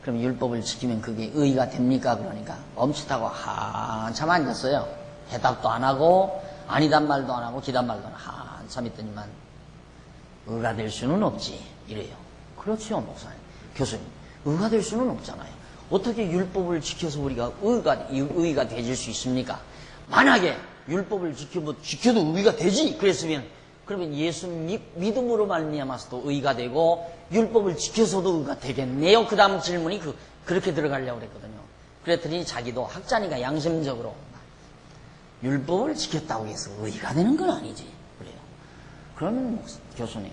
그럼 율법을 지키면 그게 의가 됩니까? 그러니까 멈칫하고 한참 앉았어요. 대답도 안 하고, 아니단 말도 안 하고, 기단 말도 안 하고, 한참 있더니만, 의가 될 수는 없지. 이래요. 그렇지요, 목사님. 교수님. 의가 될 수는 없잖아요. 어떻게 율법을 지켜서 우리가 의가 되질 수 있습니까? 만약에 율법을 지켜도 의가 되지. 그러면 예수 믿음으로 말미암아서도 의가 되고 율법을 지켜서도 의가 되겠네요. 그 다음 질문이 그렇게 들어가려고 그랬거든요. 그랬더니 자기도 학자니까 양심적으로 율법을 지켰다고 해서 의가 되는 건 아니지. 그래요. 그러면 교수님,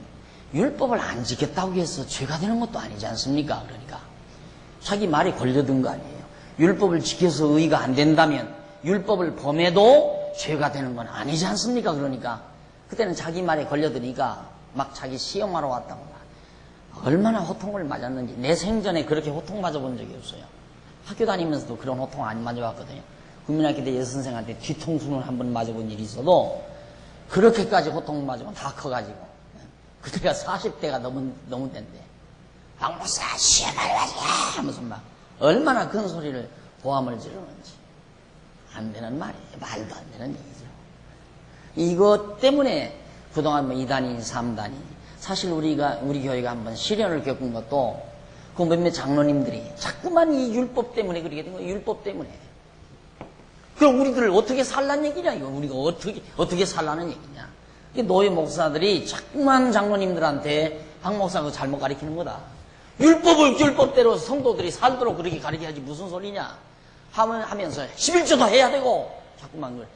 율법을 안 지켰다고 해서 죄가 되는 것도 아니지 않습니까? 그러니까 자기 말이 걸려든 거 아니에요. 율법을 지켜서 의가 안 된다면 율법을 범해도 죄가 되는 건 아니지 않습니까? 그러니까 그때는 자기 말에 걸려드니까 막 자기 시험하러 왔다고. 얼마나 호통을 맞았는지. 내 생전에 그렇게 호통 맞아본 적이 없어요. 학교 다니면서도 그런 호통 안 맞아봤거든요. 국민학교 때 여선생한테 뒤통수는 한번 맞아본 일이 있어도 그렇게까지 호통 맞으면 다 커가지고. 그때가 40대가 너무 된대. 박목사 시험하려지 하면서 막 얼마나 큰 소리를 고함을 지르는지. 안 되는 말이에요. 말도 안 되는 얘기죠. 이것 때문에 그동안 뭐 2단이 3단이 사실 우리 교회가 한번 시련을 겪은 것도 그 몇몇 장로님들이 자꾸만 이 율법 때문에 그러게 된 거예요. 율법 때문에. 그럼 우리들 어떻게 살란 얘기냐 이거. 우리가 어떻게 살라는 얘기냐. 노예 목사들이 자꾸만 장로님들한테 박 목사가 잘못 가르치는 거다. 율법을 율법대로 성도들이 살도록 그렇게 가르쳐야지 무슨 소리냐 하면서 11조도 해야 되고 자꾸만 그걸.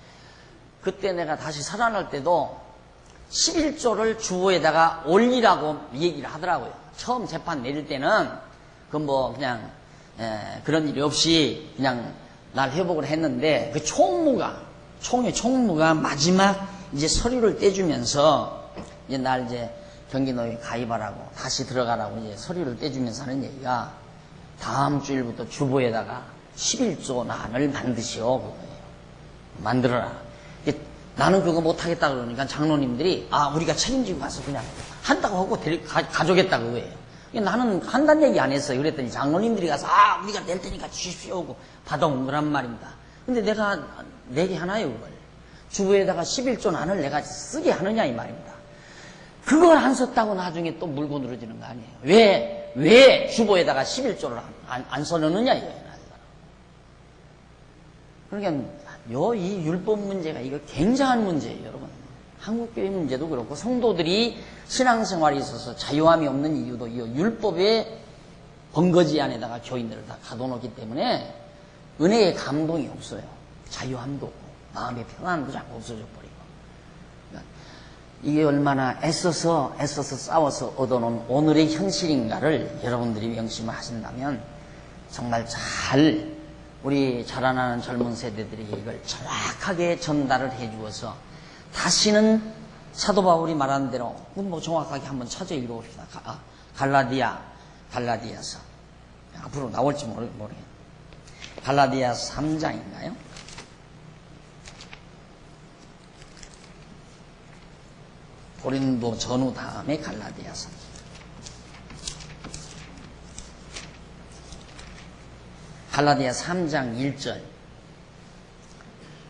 그때 내가 다시 살아날 때도 11조를 주보에다가 올리라고 얘기를 하더라고요. 처음 재판 내릴 때는 그건 뭐 그냥 그런 일이 없이 그냥 날 회복을 했는데 그 총무가 마지막 이제 서류를 떼주면서 이제 날 이제 경기노예 가입하라고 다시 들어가라고 이제 서류를 떼주면서 하는 얘기가 다음 주일부터 주보에다가 11조 난을 만드시오. 만들어라. 나는 그거 못하겠다 그러니까 장로님들이 우리가 책임지고 가서 그냥 한다고 하고 가져오겠다 그거예요. 나는 한다는 얘기 안 했어요. 그랬더니 장로님들이 가서 우리가 낼 테니까 주십시오 하고 받아온 거란 말입니다. 근데 내가 내게 하나요 그걸. 주부에다가 11조 난을 내가 쓰게 하느냐 이 말입니다. 그걸 안 썼다고 나중에 또 물고 늘어지는 거 아니에요. 왜 주보에다가 11조를 안 써놓느냐 이거예요. 그러니까 이 율법 문제가 이거 굉장한 문제예요, 여러분. 한국교회 문제도 그렇고 성도들이 신앙생활에 있어서 자유함이 없는 이유도 이 율법의 번거지 안에다가 교인들을 다 가둬놓기 때문에 은혜의 감동이 없어요. 자유함도 없고 마음의 평안도 자꾸 없어져 버리고. 그러니까 이게 얼마나 애써서 싸워서 얻어놓은 오늘의 현실인가를 여러분들이 명심을 하신다면 정말 잘 우리 자라나는 젊은 세대들에게 이걸 정확하게 전달을 해주어서 다시는 사도 바울이 말하는 대로 뭐 정확하게 한번 찾아 읽어봅시다. 갈라디아서 앞으로 나올지 모르겠어요. 갈라디아서 3장인가요? 고린도 전후 다음에 갈라디아서. 갈라디아 3장 1절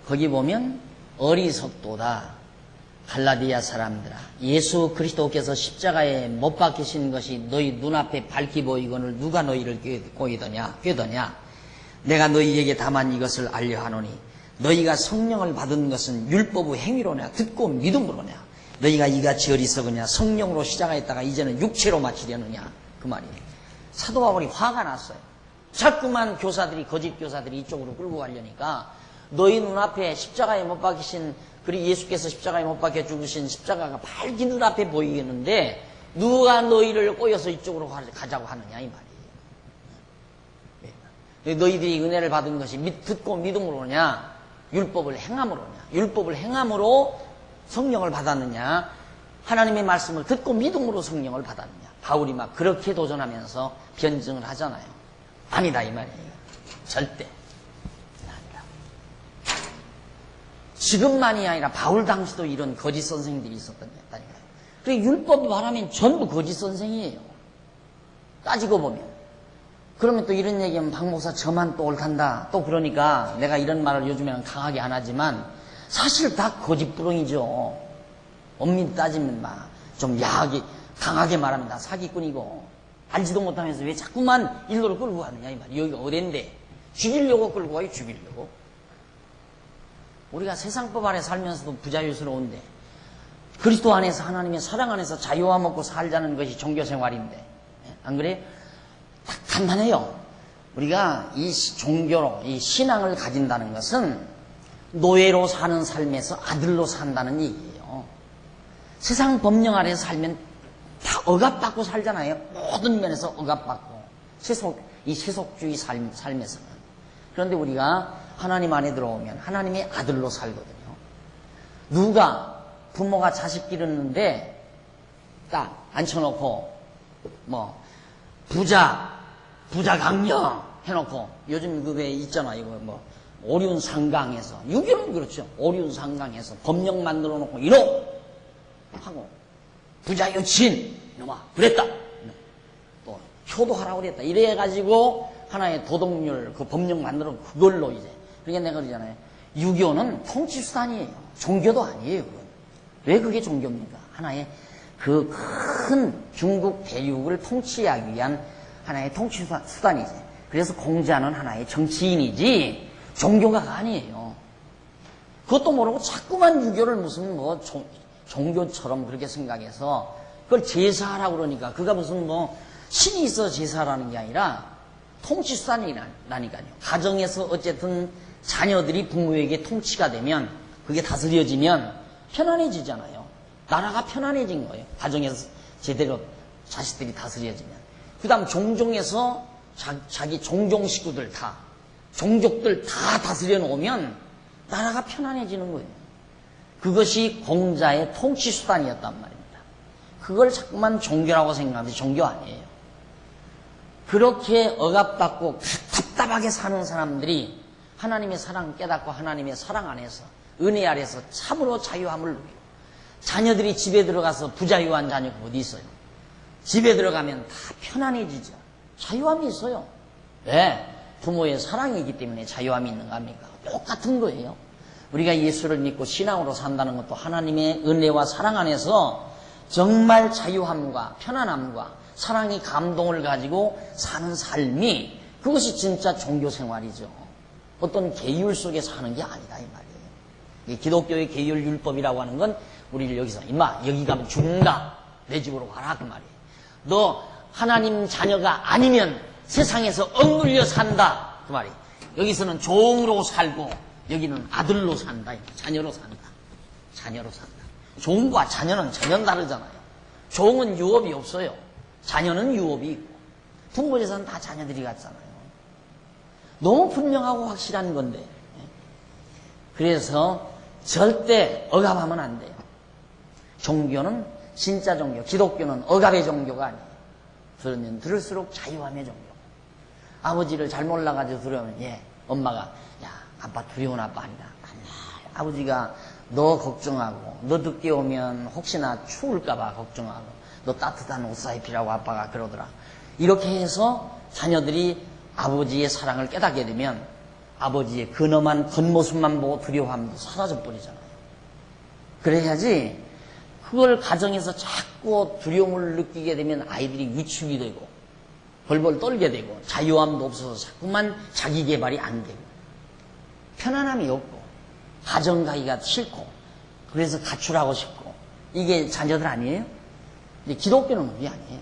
거기 보면 어리석도다 갈라디아 사람들아, 예수 그리스도께서 십자가에 못 박히신 것이 너희 눈앞에 밝히 보이거늘 누가 너희를 꾀더냐? 내가 너희에게 다만 이것을 알려하노니 너희가 성령을 받은 것은 율법의 행위로냐 듣고 믿음으로냐? 너희가 이같이 어리석으냐? 성령으로 시작하였다가 이제는 육체로 마치려느냐? 그 말이에요. 사도 바울이 화가 났어요. 자꾸만 거짓 교사들이 이쪽으로 끌고 가려니까 너희 눈앞에 십자가에 못 박히신, 그리고 예수께서 십자가에 못 박혀 죽으신 십자가가 밝이 눈앞에 보이겠는데 누가 너희를 꼬여서 이쪽으로 가자고 하느냐 이 말이에요. 너희들이 은혜를 받은 것이 듣고 믿음으로냐 율법을 행함으로냐? 율법을 행함으로 성령을 받았느냐, 하나님의 말씀을 듣고 믿음으로 성령을 받았느냐? 바울이 막 그렇게 도전하면서 변증을 하잖아요. 아니다 이 말이에요. 절대 아니다. 지금만이 아니라 바울 당시도 이런 거짓 선생들이 있었다니까요. 그래, 율법 말하면 전부 거짓 선생이에요. 따지고 보면. 그러면 또 이런 얘기하면 박 목사 저만 또 옳단다. 또 그러니까 내가 이런 말을 요즘에는 강하게 안 하지만 사실 다 거짓부렁이죠. 엄밀히 따지면 막 좀 야하게 강하게 말하면 다 사기꾼이고 알지도 못하면서 왜 자꾸만 일로를 끌고 가느냐 이 말이에요. 여기가 어딘데 죽이려고 끌고 가요. 죽이려고. 우리가 세상법 아래 살면서도 부자유스러운데 그리스도 안에서 하나님의 사랑 안에서 자유와 먹고 살자는 것이 종교생활인데 안 그래요? 딱 간단해요. 우리가 이 종교로 이 신앙을 가진다는 것은 노예로 사는 삶에서 아들로 산다는 얘기예요. 세상 법령 아래서 살면 다 억압받고 살잖아요. 모든 면에서 억압받고 이 세속주의 삶에서는. 그런데 우리가 하나님 안에 들어오면 하나님의 아들로 살거든요. 누가 부모가 자식 기르는데 딱 앉혀놓고 뭐 부자 강령 해놓고 요즘 그게 있잖아. 이거 뭐 오륜 상강에서 유교는 그렇죠. 오륜 상강에서 법령 만들어 놓고 이러 하고 부자 여친 이놈아 그랬다. 또 효도하라고 그랬다. 이래가지고 하나의 도덕률 그 법령 만들어 그걸로 이제 그러니까 내가 그러잖아요. 유교는 통치수단이에요. 종교도 아니에요. 그건. 왜 그게 종교입니까? 하나의 그 큰 중국 대륙을 통치하기 위한 하나의 통치수단이지. 그래서 공자는 하나의 정치인이지 종교가 아니에요. 그것도 모르고 자꾸만 유교를 무슨 뭐 종교처럼 그렇게 생각해서 그걸 제사하라고 그러니까 그가 무슨 뭐 신이 있어 제사라는 게 아니라 통치수단이라니까요. 가정에서 어쨌든 자녀들이 부모에게 통치가 되면 그게 다스려지면 편안해지잖아요. 나라가 편안해진 거예요. 가정에서 제대로 자식들이 다스려지면. 그 다음 종종에서 자기 종종 식구들 다 종족들 다 다스려 놓으면 나라가 편안해지는 거예요. 그것이 공자의 통치수단이었단 말입니다. 그걸 자꾸만 종교라고 생각하면 종교 아니에요. 그렇게 억압받고 답답하게 사는 사람들이 하나님의 사랑 깨닫고 하나님의 사랑 안에서 은혜 아래서 참으로 자유함을 누리고 자녀들이 집에 들어가서 부자유한 자녀가 어디 있어요? 집에 들어가면 다 편안해지죠. 자유함이 있어요. 왜? 부모의 사랑이기 때문에 자유함이 있는 거 아닙니까? 똑같은 거예요. 우리가 예수를 믿고 신앙으로 산다는 것도 하나님의 은혜와 사랑 안에서 정말 자유함과 편안함과 사랑이 감동을 가지고 사는 삶이 그것이 진짜 종교생활이죠. 어떤 계율 속에 사는 게 아니다 이 말이에요. 기독교의 계율 율법이라고 하는 건 우리를 여기서 임마 여기 가면 죽는다 내 집으로 가라 그 말이에요. 너 하나님 자녀가 아니면 세상에서 억눌려 산다 그 말이에요. 여기서는 종으로 살고 여기는 아들로 산다. 자녀로 산다. 자녀로 산다. 종과 자녀는 전혀 다르잖아요. 종은 유업이 없어요. 자녀는 유업이 있고 부모 재산 다 자녀들이 갖잖아요. 너무 분명하고 확실한 건데 그래서 절대 억압하면 안 돼요. 종교는 진짜 종교, 기독교는 억압의 종교가 아니에요. 들으면 들을수록 자유함의 종교. 아버지를 잘 몰라가지고 들으면 엄마가 아빠 두려운 아빠 아니다. 아버지가 너 걱정하고 너 늦게 오면 혹시나 추울까봐 걱정하고 너 따뜻한 옷 사입히라고 아빠가 그러더라. 이렇게 해서 자녀들이 아버지의 사랑을 깨닫게 되면 아버지의 근엄한 겉모습만 보고 두려워함도 사라져 버리잖아요. 그래야지 그걸 가정에서 자꾸 두려움을 느끼게 되면 아이들이 위축이 되고 벌벌 떨게 되고 자유함도 없어서 자꾸만 자기 개발이 안 되고 편안함이 없고 가정 가기가 싫고 그래서 가출하고 싶고 이게 자녀들 아니에요? 근데 기독교는 그게 아니에요.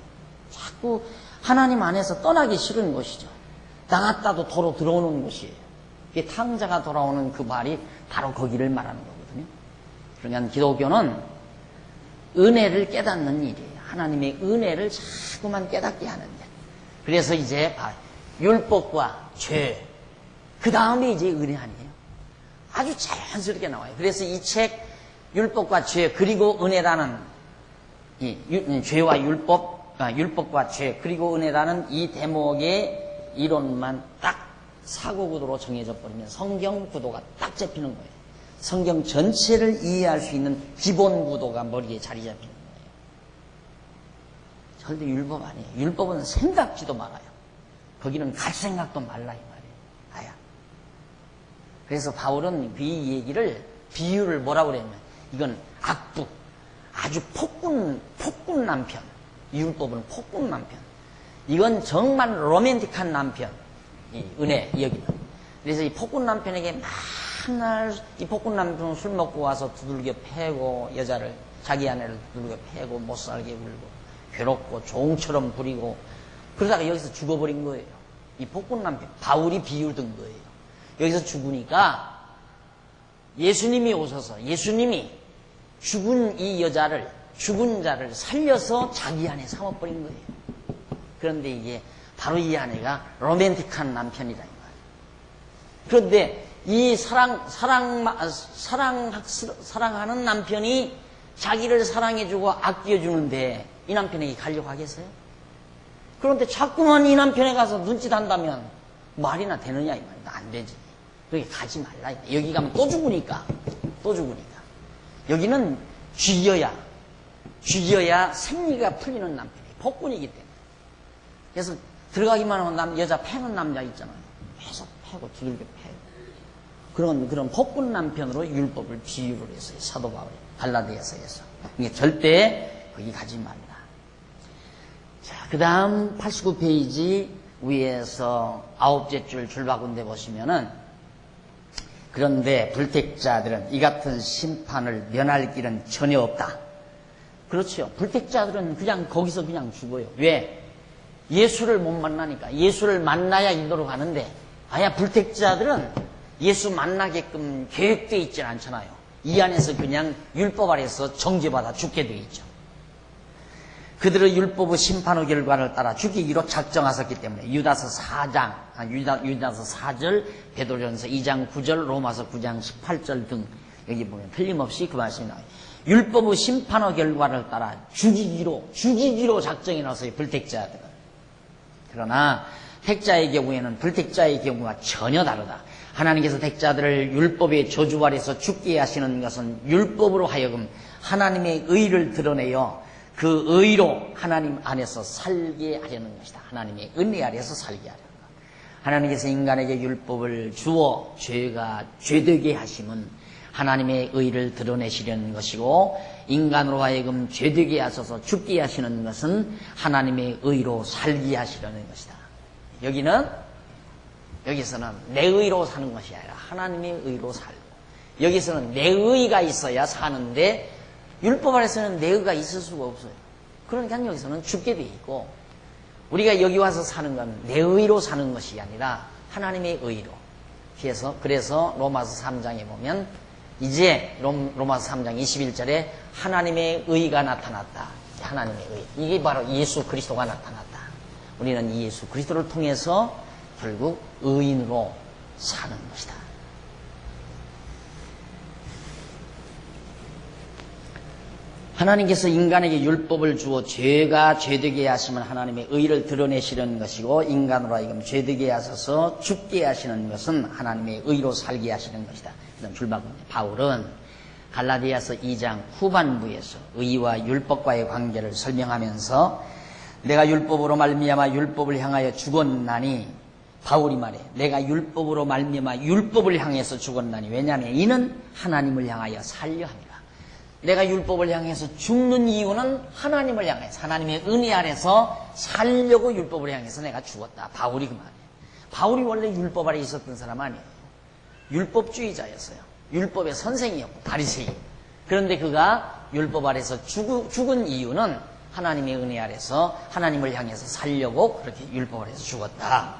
자꾸 하나님 안에서 떠나기 싫은 것이죠. 나갔다도 도로 들어오는 것이에요. 이게 탕자가 돌아오는 그 말이 바로 거기를 말하는 거거든요. 그러니까 기독교는 은혜를 깨닫는 일이에요. 하나님의 은혜를 자꾸만 깨닫게 하는 일. 그래서 이제 율법과 죄, 그 다음에 이제 은혜 아니에요. 아주 자연스럽게 나와요. 그래서 이 책 율법과 죄 그리고 은혜라는 죄와 율법과 죄 그리고 은혜라는 이 대목의 이론만 딱 사고구도로 정해져 버리면 성경 구도가 딱 잡히는 거예요. 성경 전체를 이해할 수 있는 기본 구도가 머리에 자리 잡히는 거예요. 절대 율법 아니에요. 율법은 생각지도 말아요. 거기는 갈 생각도 말라 이 말이에요. 아야. 그래서 바울은 이 얘기를 비유를 뭐라고 그랬냐면 이건 악북, 아주 폭군 남편. 율법은 폭군 남편. 이건 정말 로맨틱한 남편. 이 은혜 여기는. 그래서 이 폭군 남편에게 맨날 이 폭군 남편은 술 먹고 와서 두들겨 패고 여자를 자기 아내를 두들겨 패고 못살게 굴고 괴롭고 종처럼 부리고 그러다가 여기서 죽어버린 거예요. 이 폭군 남편 바울이 비유 든 거예요. 여기서 죽으니까 예수님이 오셔서 예수님이 죽은 이 여자를 죽은 자를 살려서 자기 안에 삼아버린 거예요. 그런데 이게 바로 이 아내가 로맨틱한 남편이라 이 말이에요. 그런데 이 사랑하는 남편이 자기를 사랑해주고 아껴주는데 이 남편에게 가려고 하겠어요? 그런데 자꾸만 이 남편에 가서 눈짓 한다면 말이나 되느냐 이 말이야. 안 되지. 여기 가지 말라. 여기 가면 또 죽으니까. 여기는 죽여야 생리가 풀리는 남편이 폭군이기 때문에. 그래서 들어가기만 하면 여자 패는 남자 있잖아요. 계속 패고 두들겨 패고. 그런 폭군 남편으로 율법을 비유를 했어요. 사도 바울이 갈라디아서에서. 이게 절대 거기 가지 말라. 자, 그 다음 89페이지 위에서 9째 줄 줄바군데 보시면은 그런데 불택자들은 이 같은 심판을 면할 길은 전혀 없다. 그렇죠. 불택자들은 그냥 거기서 그냥 죽어요. 왜? 예수를 못 만나니까. 예수를 만나야 인도로 가는데 아야 불택자들은 예수 만나게끔 계획되어 있진 않잖아요. 이 안에서 그냥 율법 아래서 정죄받아 죽게 되어 있죠. 그들의 율법의 심판의 결과를 따라 죽이기로 작정하셨기 때문에 유다서 4절, 베드로전서 2장 9절, 로마서 9장 18절 등 여기 보면 틀림없이 그 말씀이 나와요. 율법의 심판의 결과를 따라 죽이기로 작정해 놨어요. 불택자들은. 그러나 택자의 경우에는 불택자의 경우가 전혀 다르다. 하나님께서 택자들을 율법의 저주 아래서 죽게 하시는 것은 율법으로 하여금 하나님의 의를 드러내어 그 의로 하나님 안에서 살게 하려는 것이다. 하나님의 은혜 아래서 살게 하려는 것. 하나님께서 인간에게 율법을 주어 죄가 죄되게 하심은 하나님의 의를 드러내시려는 것이고 인간으로 하여금 죄되게 하셔서 죽게 하시는 것은 하나님의 의로 살게 하시려는 것이다. 여기서는 내 의로 사는 것이 아니라 하나님의 의로 살고 여기서는 내 의가 있어야 사는데 율법 아래서는 내 의가 있을 수가 없어요. 그러니까 여기서는 죽게 돼 있고 우리가 여기 와서 사는 건 내 의로 사는 것이 아니라 하나님의 의로. 그래서 로마서 3장에 보면 이제 로마서 3장 21절에 하나님의 의가 나타났다. 하나님의 의. 이게 바로 예수 그리스도가 나타났다. 우리는 이 예수 그리스도를 통해서 결국 의인으로 사는 것이다. 하나님께서 인간에게 율법을 주어 죄가 죄되게 하시면 하나님의 의를 드러내시려는 것이고 인간으로 하여금 죄되게 하셔서 죽게 하시는 것은 하나님의 의로 살게 하시는 것이다. 그다음 줄바꿈 바울은 갈라디아서 2장 후반부에서 의와 율법과의 관계를 설명하면서 내가 율법으로 말미암아 율법을 향하여 죽었나니 바울이 말해 내가 율법으로 말미암아 율법을 향해서 죽었나니 왜냐하면 이는 하나님을 향하여 살려 합니다. 내가 율법을 향해서 죽는 이유는 하나님을 향해서, 하나님의 은혜 아래서 살려고 율법을 향해서 내가 죽었다. 바울이 그 말이에요. 바울이 원래 율법 아래 있었던 사람 아니에요. 율법주의자였어요. 율법의 선생이었고 바리새인. 그런데 그가 율법 아래서 죽은 이유는 하나님의 은혜 아래서 하나님을 향해서 살려고 그렇게 율법 아래서 죽었다.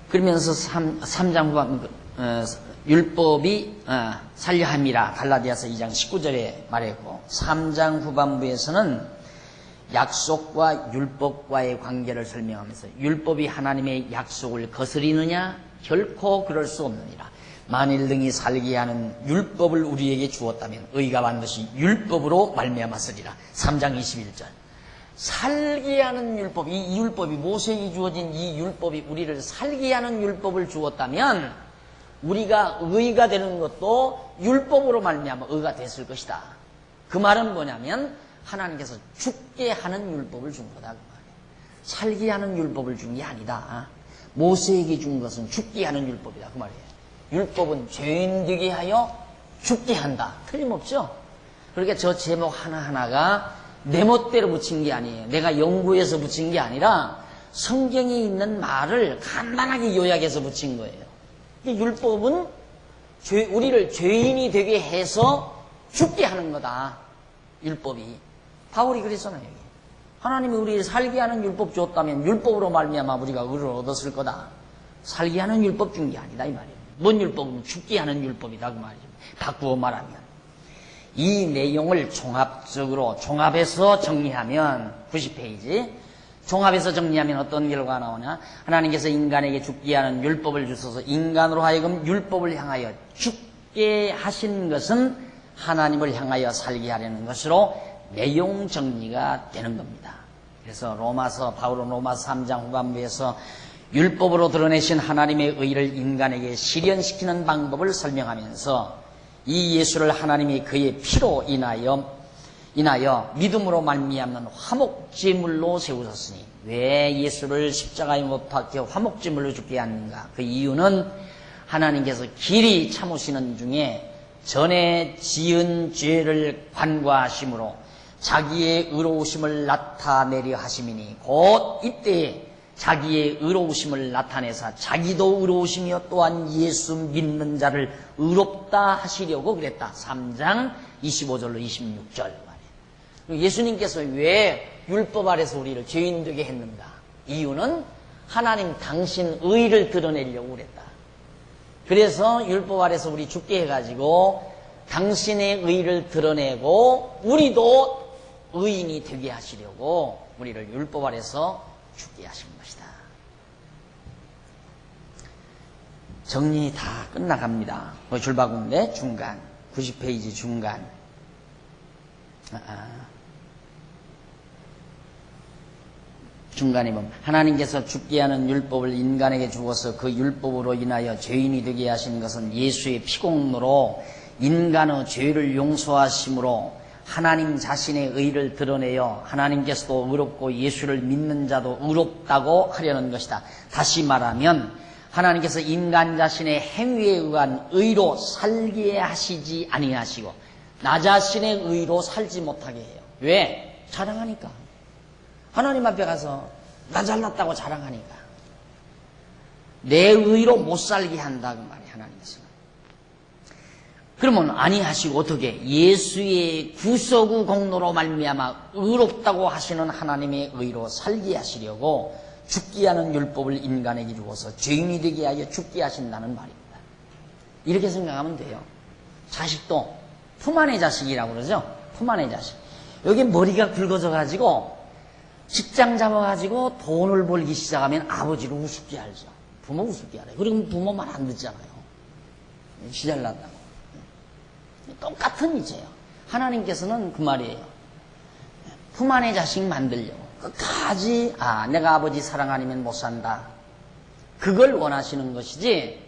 그러면서 3장 후반 율법이 살려 함이라 갈라디아서 2장 19절에 말했고, 3장 후반부에서는 약속과 율법과의 관계를 설명하면서 율법이 하나님의 약속을 거스리느냐? 결코 그럴 수 없느니라. 만일 등이 살게 하는 율법을 우리에게 주었다면 의가 반드시 율법으로 말미암았으리라. 3장 21절. 살게 하는 율법, 이 율법이, 모세에게 주어진 이 율법이 우리를 살게 하는 율법을 주었다면 우리가 의가 되는 것도 율법으로 말미암아 의가 됐을 것이다. 그 말은 뭐냐면 하나님께서 죽게 하는 율법을 준 거다 그 말이에요. 살게 하는 율법을 준 게 아니다. 모세에게 준 것은 죽게 하는 율법이다 그 말이에요. 율법은 죄인 되게 하여 죽게 한다. 틀림없죠? 그러니까 저 제목 하나하나가 내 멋대로 붙인 게 아니에요. 내가 연구해서 붙인 게 아니라 성경에 있는 말을 간단하게 요약해서 붙인 거예요. 율법은 우리를 죄인이 되게 해서 죽게 하는 거다. 율법이. 바울이 그랬잖아요. 하나님이 우리를 살게 하는 율법 줬다면 율법으로 말미암아 우리가 의를 얻었을 거다. 살게 하는 율법 준 게 아니다 이 말이에요. 뭔 율법은 죽게 하는 율법이다 그 말이죠. 바꾸어 말하면. 이 내용을 종합해서 정리하면 90페이지 종합해서 정리하면 어떤 결과가 나오냐? 하나님께서 인간에게 죽게 하는 율법을 주셔서 인간으로 하여금 율법을 향하여 죽게 하신 것은 하나님을 향하여 살게 하려는 것으로 내용 정리가 되는 겁니다. 그래서 바울은 로마서 3장 후반부에서 율법으로 드러내신 하나님의 의를 인간에게 실현시키는 방법을 설명하면서 이 예수를 하나님이 그의 피로 인하여 믿음으로 말미암는 화목제물로 세우셨으니, 왜 예수를 십자가에 못 박혀 화목제물로 죽게 하는가? 그 이유는 하나님께서 길이 참으시는 중에 전에 지은 죄를 관과하심으로 자기의 의로우심을 나타내려 하심이니, 곧 이때에 자기의 의로우심을 나타내사 자기도 의로우시며 또한 예수 믿는 자를 의롭다 하시려고 그랬다. 3장 25절로 26절 말이에요. 예수님께서 왜 율법 아래서 우리를 죄인 되게 했는가? 이유는 하나님 당신 의를 드러내려고 그랬다. 그래서 율법 아래서 우리 죽게 해가지고 당신의 의를 드러내고 우리도 의인이 되게 하시려고 우리를 율법 아래서 죽게 하신 것이다. 정리 다 끝나갑니다. 줄바구인데 중간 90페이지 중간 중간에 보면 하나님께서 죽게 하는 율법을 인간에게 주어서 그 율법으로 인하여 죄인이 되게 하신 것은 예수의 피공로로 인간의 죄를 용서하심으로 하나님 자신의 의를 드러내어 하나님께서도 의롭고 예수를 믿는 자도 의롭다고 하려는 것이다. 다시 말하면 하나님께서 인간 자신의 행위에 의한 의로 살게 하시지 아니하시고 나 자신의 의로 살지 못하게 해요. 왜? 자랑하니까. 하나님 앞에 가서 나 잘났다고 자랑하니까. 내 의로 못 살게 한다 그 말이에요. 하나님께서. 그러면 아니하시고 어떻게? 예수의 구속의 공로로 말미암아 의롭다고 하시는 하나님의 의로 살게 하시려고 죽게 하는 율법을 인간에게 주어서 죄인이 되게 하여 죽게 하신다는 말입니다. 이렇게 생각하면 돼요. 자식도 품 안의 자식이라고 그러죠. 품 안의 자식. 여기 머리가 굵어져 가지고 직장 잡아가지고 돈을 벌기 시작하면 아버지를 우습게 알죠. 부모 우습게 알아요. 그리고 부모 말 안 듣잖아요. 시잘난다고. 똑같은 이제요. 하나님께서는 그 말이에요. 품 안의 자식 만들려고 끝까지 내가 아버지 사랑 아니면 못 산다. 그걸 원하시는 것이지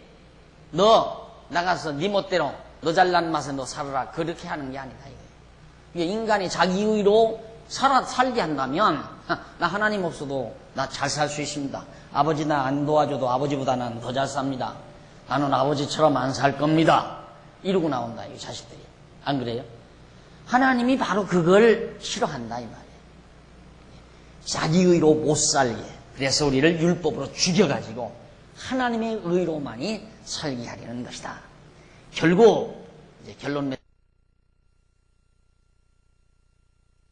너 나가서 네 멋대로 너 잘난 맛에 너 살아라 그렇게 하는 게 아니다. 이게 인간이 자기 의로 살게 한다면 나 하나님 없어도 나 잘 살 수 있습니다. 아버지 나 안 도와줘도 아버지보다 나는 더 잘 삽니다. 나는 아버지처럼 안 살 겁니다. 이러고 나온다 이 자식들이. 안 그래요? 하나님이 바로 그걸 싫어한다 이 말이에요. 자기 의로 못 살게. 그래서 우리를 율법으로 죽여가지고 하나님의 의로만이 살게 하려는 것이다. 결국 이제 결론